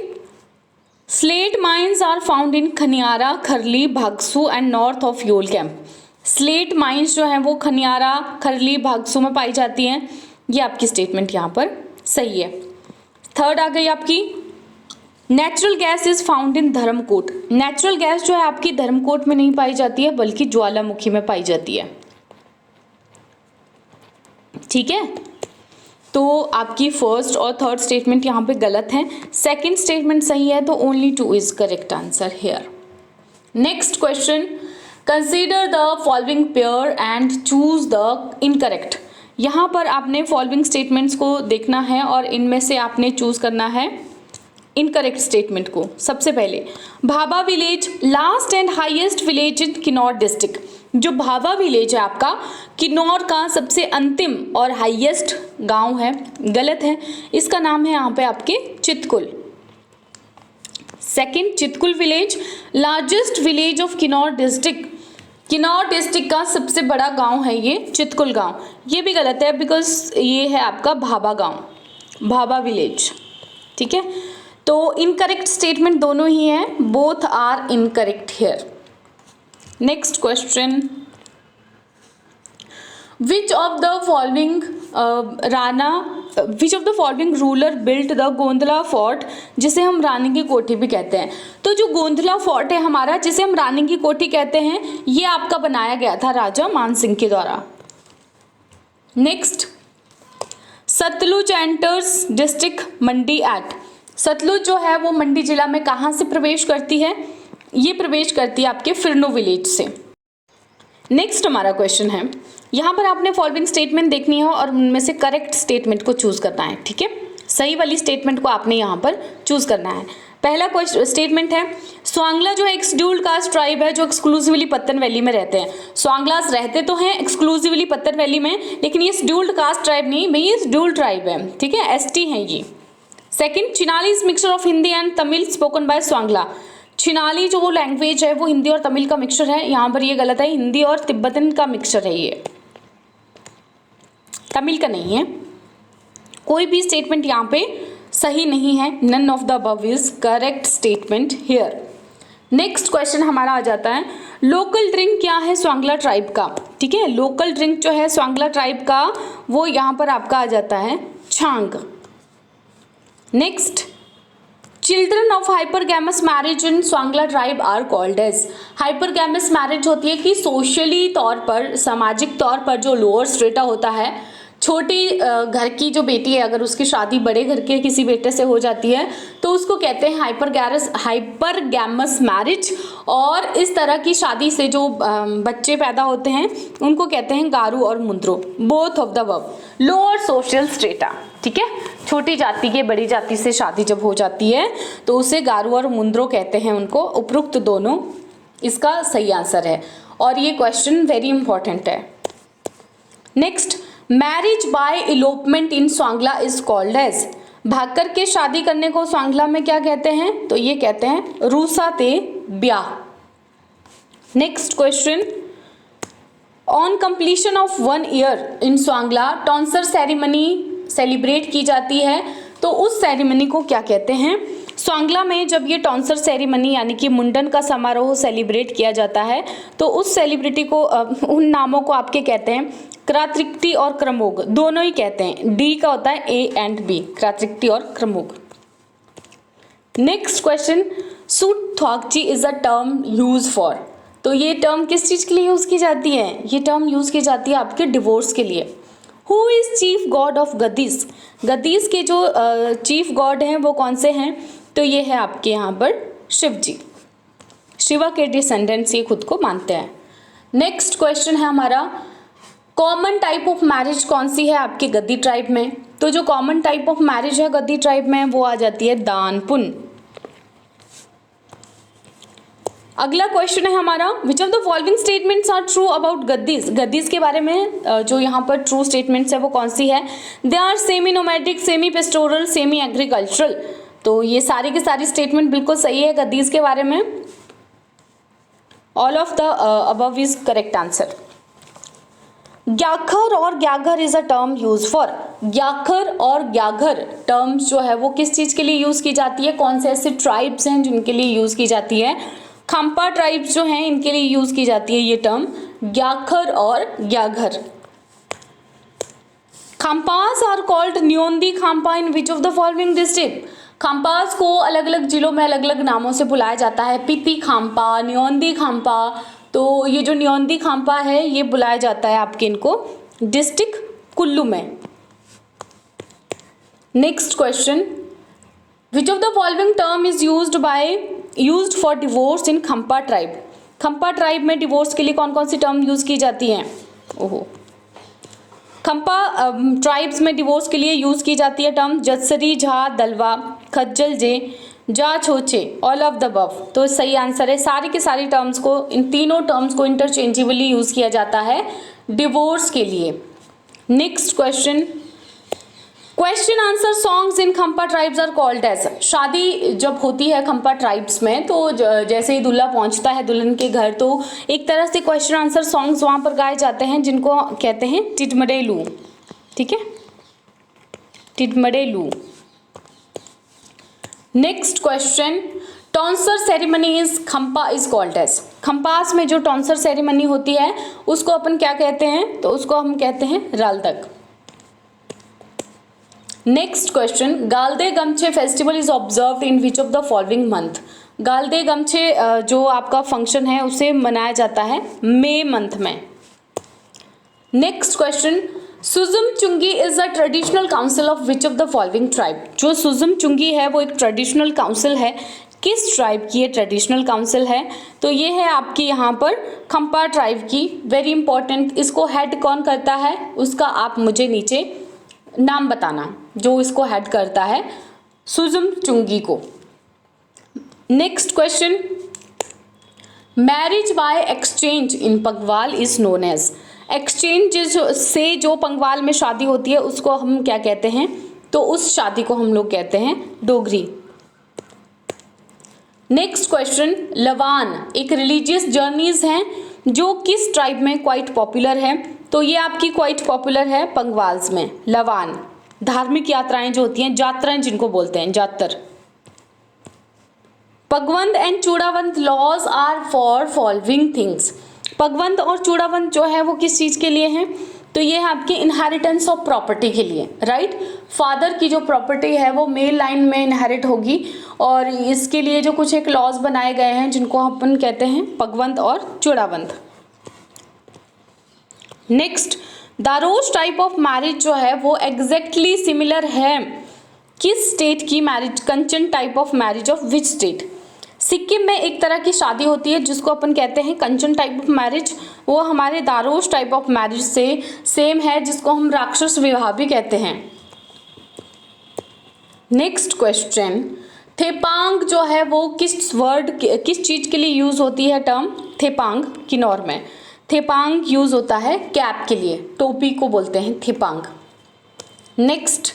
slate mines are found in Khaniyara, Kharli, Bhagsu and north of Yol camp. Slate mines जो हैं वो खनियारा, खरली, भागसू में पाई जाती हैं। ये आपकी स्टेटमेंट यहाँ पर सही है। थर्ड आ गई आपकी, natural gas is found in Dharamkot. Natural gas जो है आपकी धर्मकोट में नहीं पाई जाती है बल्कि ज्वालामुखी में पाई जाती है। ठीक है, तो आपकी फर्स्ट और थर्ड स्टेटमेंट यहाँ पे गलत है। सेकंड स्टेटमेंट सही है, तो only 2 is correct answer here. Next question, consider the following pair and choose the incorrect. यहाँ पर आपने फॉलोइंग स्टेटमेंट्स को देखना है और इनमें से आपने चूज करना है इनकरेक्ट स्टेटमेंट को। सबसे पहले, Bhabha village last and highest village in Kinnaur district. जो भाभा विलेज है आपका किन्नौर का सबसे अंतिम और हाईएस्ट गांव है, गलत है। इसका नाम है यहाँ पे आपके Chitkul. Second, Chitkul village largest village of Kinnaur district. Kinnaur district का सबसे बड़ा गांव है ये चितकुल गांव। ये भी गलत है बिकॉज ये है आपका भाभा गांव, भाभा विलेज। ठीक है, तो इनकरेक्ट स्टेटमेंट दोनों ही हैं, both are incorrect here. Next question, which of the following ruler built the Gondhla fort, जिसे हम रानी की कोठी भी कहते हैं। तो जो गोंधला फोर्ट है हमारा, जिसे हम रानी की कोठी कहते हैं, ये आपका बनाया गया था राजा मानसिंह के द्वारा। नेक्स्ट, सतलुज एंटर्स डिस्ट्रिक्ट मंडी एक्ट। सतलुज जो है वो मंडी जिला में कहाँ से प्रवेश करती है? ये प्रवेश करती है आपके फिरनो विलेज से। नेक्स्ट हमारा क्वेश्चन है, यहाँ पर आपने फॉलोइंग स्टेटमेंट देखनी है और उनमें से करेक्ट स्टेटमेंट को चूज करना है। ठीक है, सही वाली स्टेटमेंट को आपने यहाँ पर चूज करना है। पहला स्टेटमेंट है, स्वांगला जो है एक शेड्यूल्ड कास्ट ट्राइब है जो एक्सक्लूसिवली पत्तन वैली में रहते हैं। स्वांगलास रहते तो हैं एक्सक्लूसिवली पत्तन वैली में, लेकिन ये शेड्यूल्ड कास्ट ट्राइब नहीं भाई, ये शेड्यूल्ड ट्राइब है। ठीक है, ST है ये। Second, Chinali is mixture of Hindi and Tamil spoken by Swangla. Chinali जो वो लैंग्वेज है वो हिंदी और तमिल का मिक्सचर है। यहाँ पर ये गलत है, हिंदी और तिब्बतन का मिक्सचर है, ये तमिल का नहीं है। कोई भी स्टेटमेंट यहाँ पे सही नहीं है। None of the above is correct statement here. Next question हमारा आ जाता है, लोकल ड्रिंक क्या है स्वांगला ट्राइब का? ठीक है, लोकल ड्रिंक जो है स्वांगला ट्राइब का वो यहाँ पर आपका आ जाता है छांग। Next, children of hypergamous marriage in Swangla tribe are called as. Hypergamous marriage होती है कि सोशली तौर पर, सामाजिक तौर पर जो लोअर स्ट्रेटा होता है, छोटी घर की जो बेटी है, अगर उसकी शादी बड़े घर के किसी बेटे से हो जाती है तो उसको कहते हैं हाइपरगैमस मैरिज। और इस तरह की शादी से जो बच्चे पैदा होते हैं उनको कहते हैं गारू और मुंद्रो, both of the above. Lower social strata, ठीक है, छोटी जाति के बड़ी जाति से शादी जब हो जाती है तो उसे गारू और मुंद्रो कहते हैं उनको। उपरोक्त दोनों इसका सही आंसर है और ये क्वेश्चन वेरी इंपॉर्टेंट है। Next, marriage by elopement in Swangla is called as. भागकर के शादी करने को स्वांगला में क्या कहते हैं? तो ये कहते हैं रूसा ते ब्याह। Next question, on completion of 1 year in Swangla tonsure ceremony celebrate की जाती है, तो उस सेरेमनी को क्या कहते हैं? स्वांगला में जब ये टॉन्सर सेरेमनी यानी कि मुंडन का समारोह सेलिब्रेट किया जाता है तो उस सेलिब्रिटी को उन नामों को आपके कहते हैं क्रात्रिक्ति और क्रमोग, दोनों ही कहते हैं। डी का होता है ए एंड बी, क्रात्रिक्ति और क्रमोग। नेक्स्ट क्वेश्चन, सूट थॉकची is a term use for. तो ये टर्म किस चीज के लिए यूज की जाती है? ये टर्म यूज की जाती है आपके डिवोर्स के लिए। Who is chief god of Gaddis. Gaddis के जो चीफ गॉड हैं वो कौन से हैं? तो ये है आपके यहाँ पर शिव जी। शिवा के डिसेंडेंट्स ये खुद को मानते हैं। नेक्स्ट क्वेश्चन है हमारा, कॉमन टाइप ऑफ मैरिज कौन सी है आपके गद्दी ट्राइब में? तो जो कॉमन टाइप ऑफ मैरिज है गद्दी ट्राइब में वो आ जाती है दान पुन। अगला क्वेश्चन है हमारा, which of the following statements are true about Gaddis. Gaddis के बारे में जो यहाँ पर ट्रू स्टेटमेंट्स है वो कौन सी है? They are semi nomadic, semi pastoral, semi agricultural. तो ये सारी की सारी स्टेटमेंट बिल्कुल सही है गद्दीज के बारे में। All of the above is correct answer. ग्याखर और ग्याघर is a term use for. ग्याखर और ग्याघर टर्म्स जो है वो किस चीज के लिए यूज की जाती है? कौन से ऐसे ट्राइब्स हैं जिनके लिए यूज की जाती है? खम्पा ट्राइब्स जो हैं इनके लिए यूज की जाती है ये टर्म ग्याखर और ग्याघर। खम्पास आर कॉल्ड न्योंदी खाम्पा in which of the following district. Khampas को अलग अलग जिलों में अलग अलग नामों से बुलाया जाता है, पिती खाम्पा, न्योंदी खाम्पा। तो ये जो न्योंदी खाम्पा है ये बुलाया जाता है आपके इनको डिस्ट्रिक्ट कुल्लू में। Next question, which of the following term is used for divorce in Khampa tribe. Khampa tribe में डिवोर्स के लिए कौन कौन सी टर्म यूज की जाती हैं? ओहो, खम्पा ट्राइब्स में डिवोर्स के लिए यूज की जाती है टर्म जत्सरी, झा, दलवा, खज्जल जे, जा, छोचे, ऑल ऑफ द अबव। तो सही आंसर है। सारी के सारी टर्म्स को, इन तीनों टर्म्स को इंटरचेंजेबली यूज किया जाता है डिवोर्स के लिए। Next question, question answer songs in Khampa tribes are called as. शादी जब होती है खम्पा ट्राइब्स में तो जैसे ही दूल्हा पहुंचता है दुल्हन के घर तो एक तरह से क्वेश्चन आंसर सॉन्ग्स वहां पर गाए जाते हैं जिनको कहते हैं टिडमडेलू। ठीक है, टिडमडेलू। Next question, tonsure ceremony is Khampa is called as. Khampas में जो टॉन्सर सेरेमनी होती है उसको अपन क्या कहते हैं? तो उसको हम कहते हैं रालदक। Next question, Galde Gamchhe festival is observed in which of the following month. Galde Gamchhe जो आपका फंक्शन है उसे मनाया जाता है मई मंथ में। Next question, Sujum Chungi is a traditional council of which of the following tribe. जो सुजुम चुंगी है वो एक ट्रेडिशनल काउंसिल है, किस ट्राइब की ये ट्रेडिशनल काउंसिल है? तो ये है आपकी यहाँ पर खम्पा ट्राइब की। वेरी इंपॉर्टेंट, इसको हेड कौन करता है उसका आप मुझे नीचे नाम बताना जो इसको हेड करता है सुजुम चुंगी को। Next question, marriage by exchange in Pangwal is known as. Exchange से जो पंगवाल में शादी होती है उसको हम क्या कहते हैं? तो उस शादी को हम लोग कहते हैं डोगरी। नेक्स्ट क्वेश्चन, लवान एक रिलीजियस जर्नीज हैं जो किस ट्राइब में क्वाइट पॉपुलर है? तो ये आपकी क्वाइट पॉपुलर है पंगवाल्स में। लवान धार्मिक यात्राएं जो होती हैं, जात्राएं जिनको बोलते हैं, जातर। पगवंद एंड चूड़ावंत laws are for following things. पगवंत और चूड़ावंत जो है वो किस चीज के लिए हैं? तो ये है आपके इनहेरिटेंस ऑफ प्रॉपर्टी के लिए, राइट। फादर की जो प्रॉपर्टी है वो मेल लाइन में इनहेरिट होगी और इसके लिए जो कुछ एक लॉज बनाए गए हैं जिनको अपन कहते हैं पगवंत और चूड़ावंत। नेक्स्ट, दारोज टाइप ऑफ मैरिज जो है वो एग्जैक्टली सिमिलर है किस स्टेट की marriage, Kanchan type of marriage of which state. Sikkim में एक तरह की शादी होती है जिसको अपन कहते हैं कंचन टाइप ऑफ मैरिज, वो हमारे दारोज टाइप ऑफ मैरिज से सेम है जिसको हम राक्षस विवाह भी कहते हैं। नेक्स्ट क्वेश्चन, थेपांग जो है वो किस चीज के लिए यूज होती है टर्म थेपांग किन्नौर में। थेपांग यूज होता है कैप के लिए, टोपी को बोलते हैं थेपांग। नेक्स्ट,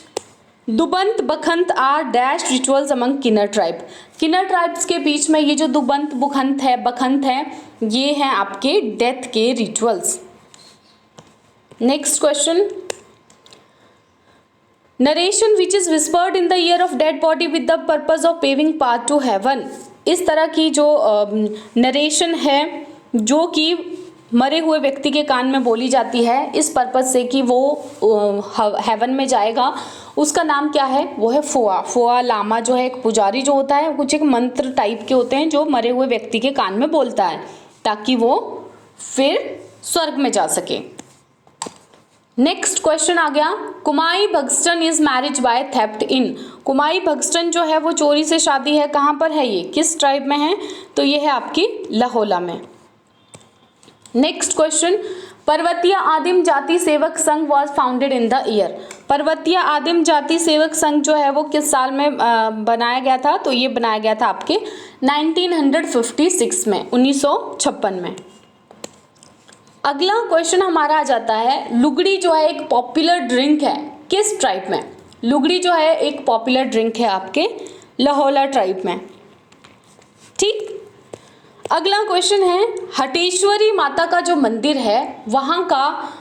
दुबंत बखंत are dash rituals among Kinnar tribe. Kinnar tribes के बीच में ये जो दुबंत बखंत है ये हैं आपके डेथ के rituals. Next question, narration which is whispered in the ear of dead body with the purpose of paving path to heaven. इस तरह की जो नरेशन है जो कि मरे हुए व्यक्ति के कान में बोली जाती है इस पर्पज से कि वो हेवन में जाएगा, उसका नाम क्या है, वो है फोआ। फोआ लामा जो है एक पुजारी जो होता है, कुछ एक मंत्र टाइप के होते हैं जो मरे हुए व्यक्ति के कान में बोलता है ताकि वो फिर स्वर्ग में जा सके। नेक्स्ट क्वेश्चन आ गया, कुमाई भगस्टन is marriage by theft in. कुमाई भगस्टन जो है वो चोरी से शादी है, कहाँ पर है ये, किस ट्राइब में है, तो ये है आपकी लाहौला में। नेक्स्ट क्वेश्चन, पर्वतीय आदिम जाति Sevak Sangh was founded in the year. पर्वतीय आदिम जाति सेवक संघ जो है वो किस साल में बनाया गया था, तो ये बनाया गया था आपके 1956 में, 1956 में। अगला क्वेश्चन हमारा आ जाता है, लुगड़ी जो है एक पॉपुलर ड्रिंक है किस ट्राइब में। लुगड़ी जो है एक पॉपुलर ड्रिंक है आपके लाहौला ट्राइब में। ठीक, अगला क्वेश्चन है, हटेश्वरी माता का जो मंदिर है वहाँ का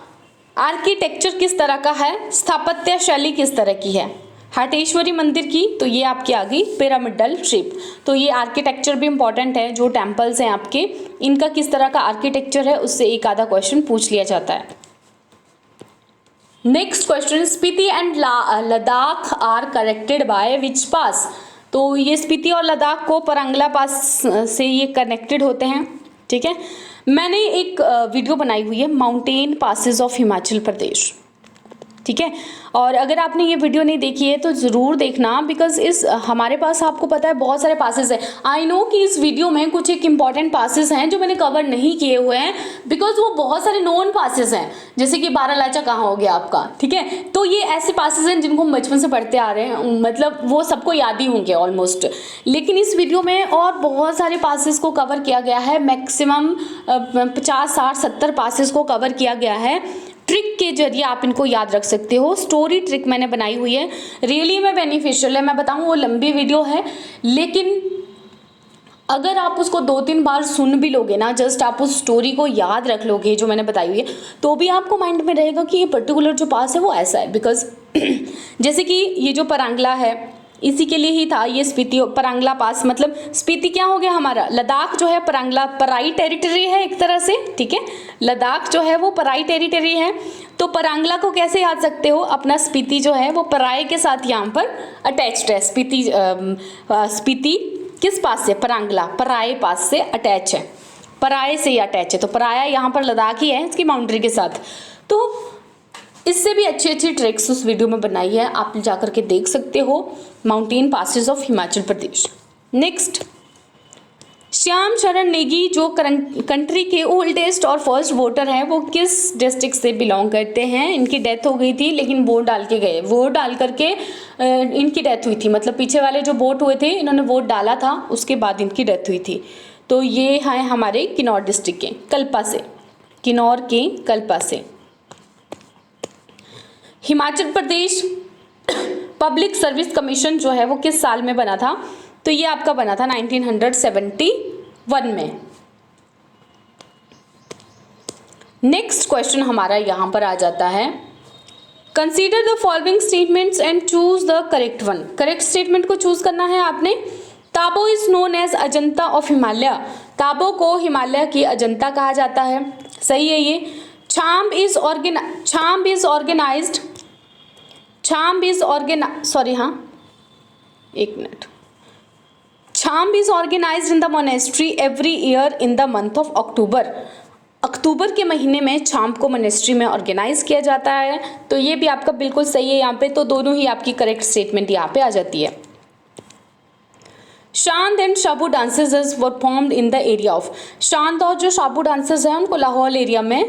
आर्किटेक्चर किस तरह का है, स्थापत्य शैली किस तरह की है हटेश्वरी मंदिर की, तो ये आपकी आ गई पिरामिडल शेप। तो ये आर्किटेक्चर भी इंपॉर्टेंट है, जो टेम्पल्स हैं आपके इनका किस तरह का आर्किटेक्चर है उससे एक आधा क्वेश्चन पूछ लिया जाता है। Next question, Spiti and Ladakh are connected by which pass. तो ये स्पीति और लद्दाख को परंगला पास से ये कनेक्टेड होते हैं। ठीक है, मैंने एक वीडियो बनाई हुई है mountain passes of Himachal Pradesh. ठीक है, और अगर आपने ये वीडियो नहीं देखी है तो ज़रूर देखना, बिकॉज इस हमारे पास आपको पता है बहुत सारे पासेस हैं। आई नो कि इस वीडियो में कुछ एक इम्पॉर्टेंट पासेस हैं जो मैंने कवर नहीं किए हुए हैं, बिकॉज वो बहुत सारे नोन पासेस हैं, जैसे कि बारालाचा कहाँ हो गया आपका। ठीक है, तो ये ऐसे पासेस हैं जिनको हम बचपन से पढ़ते आ रहे हैं, मतलब वो सबको याद ही होंगे ऑलमोस्ट। लेकिन इस वीडियो में और बहुत सारे पासेस को कवर किया गया है, मैक्सिमम 50, 60, 70 पासेस को कवर किया गया है। ट्रिक के जरिए आप इनको याद रख सकते हो, स्टोरी ट्रिक मैंने बनाई हुई है, रियली में बेनिफिशियल है। मैं बताऊँ वो लंबी वीडियो है, लेकिन अगर आप उसको 2-3 बार सुन भी लोगे ना, जस्ट आप उस स्टोरी को याद रख लोगे जो मैंने बताई हुई है, तो भी आपको माइंड में रहेगा कि ये पर्टिकुलर जो पास है वो ऐसा है। बिकॉज जैसे कि ये जो परांगला है इसी के लिए ही था ये स्पीति परांगला पास, मतलब स्पीति क्या हो गया हमारा, लद्दाख जो है परांगला पराई टेरिटरी है एक तरह से। ठीक है, लद्दाख जो है वो पराई टेरिटरी है, तो परांगला को कैसे याद सकते हो, अपना स्पीति जो है वो पराए के साथ यहाँ पर अटैच्ड है। स्पीति किस पास से, परांगला पराए पास से अटैच है, पराए से ही अटैच है, तो पराया यहाँ पर लद्दाख ही है इसकी बाउंड्री के साथ। तो इससे भी अच्छी अच्छी ट्रिक्स उस वीडियो में बनाई है, आप जाकर के देख सकते हो, mountain passes of Himachal Pradesh. Next, Shyam शरण नेगी जो कंट्री के ओल्डेस्ट और फर्स्ट वोटर हैं वो किस डिस्ट्रिक्ट से बिलोंग करते हैं। इनकी डेथ हो गई थी लेकिन वोट डाल के गए, वोट डाल करके इनकी डेथ हुई थी, मतलब पीछे वाले जो वोट हुए थे इन्होंने वोट डाला था उसके बाद इनकी डेथ हुई थी। तो ये हैं हमारे किन्नौर डिस्ट्रिक्ट के कल्पा से, किन्नौर के कल्पा से। Himachal Pradesh public service commission जो है वो किस साल में बना था, तो ये आपका बना था 1971 में। नेक्स्ट क्वेश्चन हमारा यहां पर आ जाता है, consider the following statements and choose the correct one. Correct statement को चूज करना है आपने। Tabo is known as Ajanta of Himalaya, Tabo को हिमालय की अजंता कहा जाता है, सही है ये। Chham is organized in the monastery every year in the month of October. अक्टूबर के महीने में छाम्प को मोनेस्ट्री में ऑर्गेनाइज किया जाता है। तो ये भी आपका बिल्कुल सही है यहाँ पे, तो दोनों ही आपकी करेक्ट स्टेटमेंट यहाँ पे आ जाती है। शांत एंड शाबू dances is performed in the area of, शांत और जो शाबू डांसेस हैं उनको लाहौल एरिया में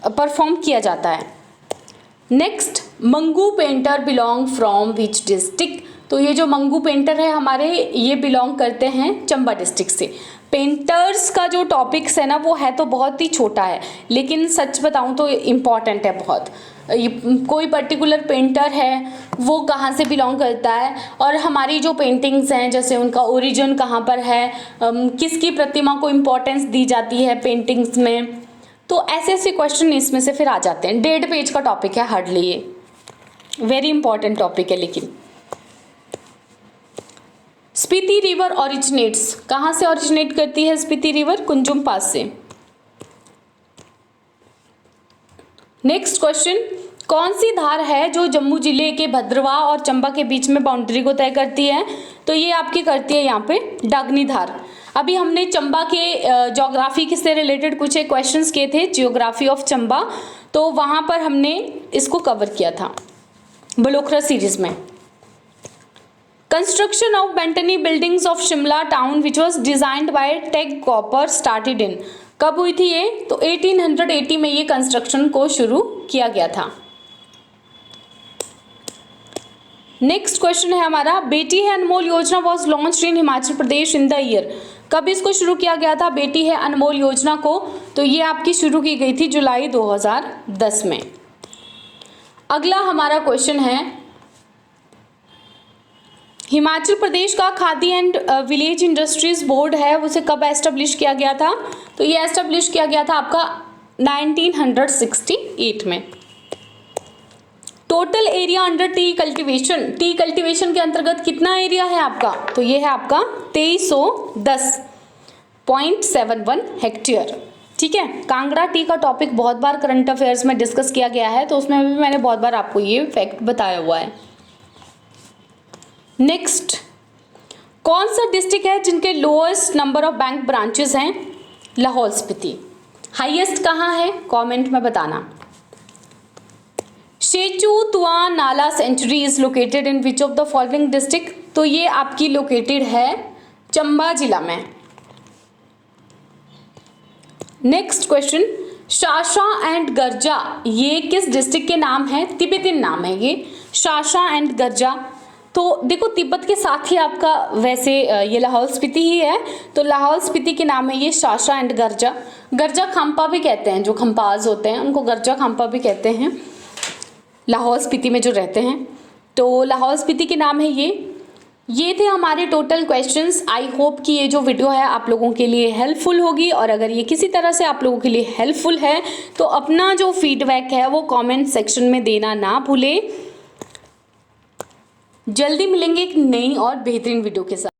परफॉर्म किया जाता है। Next, Mangu painter belong from which district, तो ये जो मंगू पेंटर है हमारे, ये बिलोंग करते हैं चंबा डिस्ट्रिक्ट से। पेंटर्स का जो टॉपिक्स है ना वो है तो बहुत ही छोटा है, लेकिन सच बताऊं तो इम्पॉर्टेंट है बहुत। कोई पर्टिकुलर पेंटर है वो कहाँ से बिलोंग करता है, और हमारी जो पेंटिंग्स हैं जैसे उनका ओरिजिन कहाँ पर है, किसकी प्रतिमा को इम्पोर्टेंस दी जाती है पेंटिंग्स में, तो ऐसे ऐसे क्वेश्चन इसमें से फिर आ जाते हैं। 1.5 पेज का टॉपिक है हार्डली, ये वेरी इंपॉर्टेंट टॉपिक है। लेकिन स्पीति रिवर ओरिजिनेट्स, कहाँ से ओरिजिनेट करती है स्पीति रिवर? कुंजुम पास से। नेक्स्ट क्वेश्चन, कौन सी धार है जो जम्मू जिले के भद्रवाह और चंबा के बीच में बाउंड्री को तय करती है? तो ये आपकी करती है यहाँ पे डागनी धार। अभी हमने चंबा के ज्योग्राफी से रिलेटेड कुछ एक क्वेश्चंस किए थे, जियोग्राफी ऑफ चंबा, तो वहाँ पर हमने इसको कवर किया था बलोखरा सीरीज में। Construction of Bantony buildings of Shimla town which was designed by tech copper started in, कब हुई थी ये? तो 1880 में ये कंस्ट्रक्शन को शुरू किया गया था। नेक्स्ट क्वेश्चन है हमारा, बेटी है अनमोल योजना was launched in Himachal Pradesh in the year, कब इसको शुरू किया गया था बेटी है अनमोल योजना को? तो ये आपकी शुरू की गई थी जुलाई 2010 में। अगला हमारा क्वेश्चन है, हिमाचल प्रदेश का khadi and village industries board है उसे कब एस्टेब्लिश किया गया था? तो ये एस्टेब्लिश किया गया था आपका 1968 में। Total area under T cultivation, T cultivation के अंतर्गत कितना एरिया है आपका? तो ये है आपका 2310.71 हेक्टेयर। ठीक है, कांगड़ा टी का टॉपिक बहुत बार करंट अफेयर्स में डिस्कस किया गया है, तो उसमें भी मैंने बहुत बार आपको ये फैक्ट बताया हुआ है। नेक्स्ट, कौन सा डिस्ट्रिक्ट है जिनके lowest number of bank branches हैं? लाहौल स्पीति। हाईएस्ट कहाँ है? कमेंट में बताना। Sechu Tuan Nala sanctuary is located in which of the following district? तो ये आपकी लोकेटेड है चंबा जिला में। Next question, Shasha and Garja ये किस डिस्ट्रिक्ट के नाम है? तिब्बतियन नाम है ये, शाशा एंड गर्जा। तो देखो तिब्बत के साथ ही आपका वैसे ये लाहौल स्पीति ही है, तो लाहौल स्पीति के नाम है ये शाशा एंड गर्जा। गर्जा खाम्पा भी कहते हैं, जो खम्पाज होते हैं उनको गर्जा खाम्पा भी कहते हैं लाहौल स्पीति में जो रहते हैं, तो लाहौल स्पीति के नाम है ये थे हमारे टोटल क्वेश्चंस। आई होप कि ये जो वीडियो है आप लोगों के लिए हेल्पफुल होगी, और अगर ये किसी तरह से आप लोगों के लिए हेल्पफुल है तो अपना जो फीडबैक है वो कमेंट सेक्शन में देना ना भूले। जल्दी मिलेंगे एक नई और बेहतरीन वीडियो के साथ।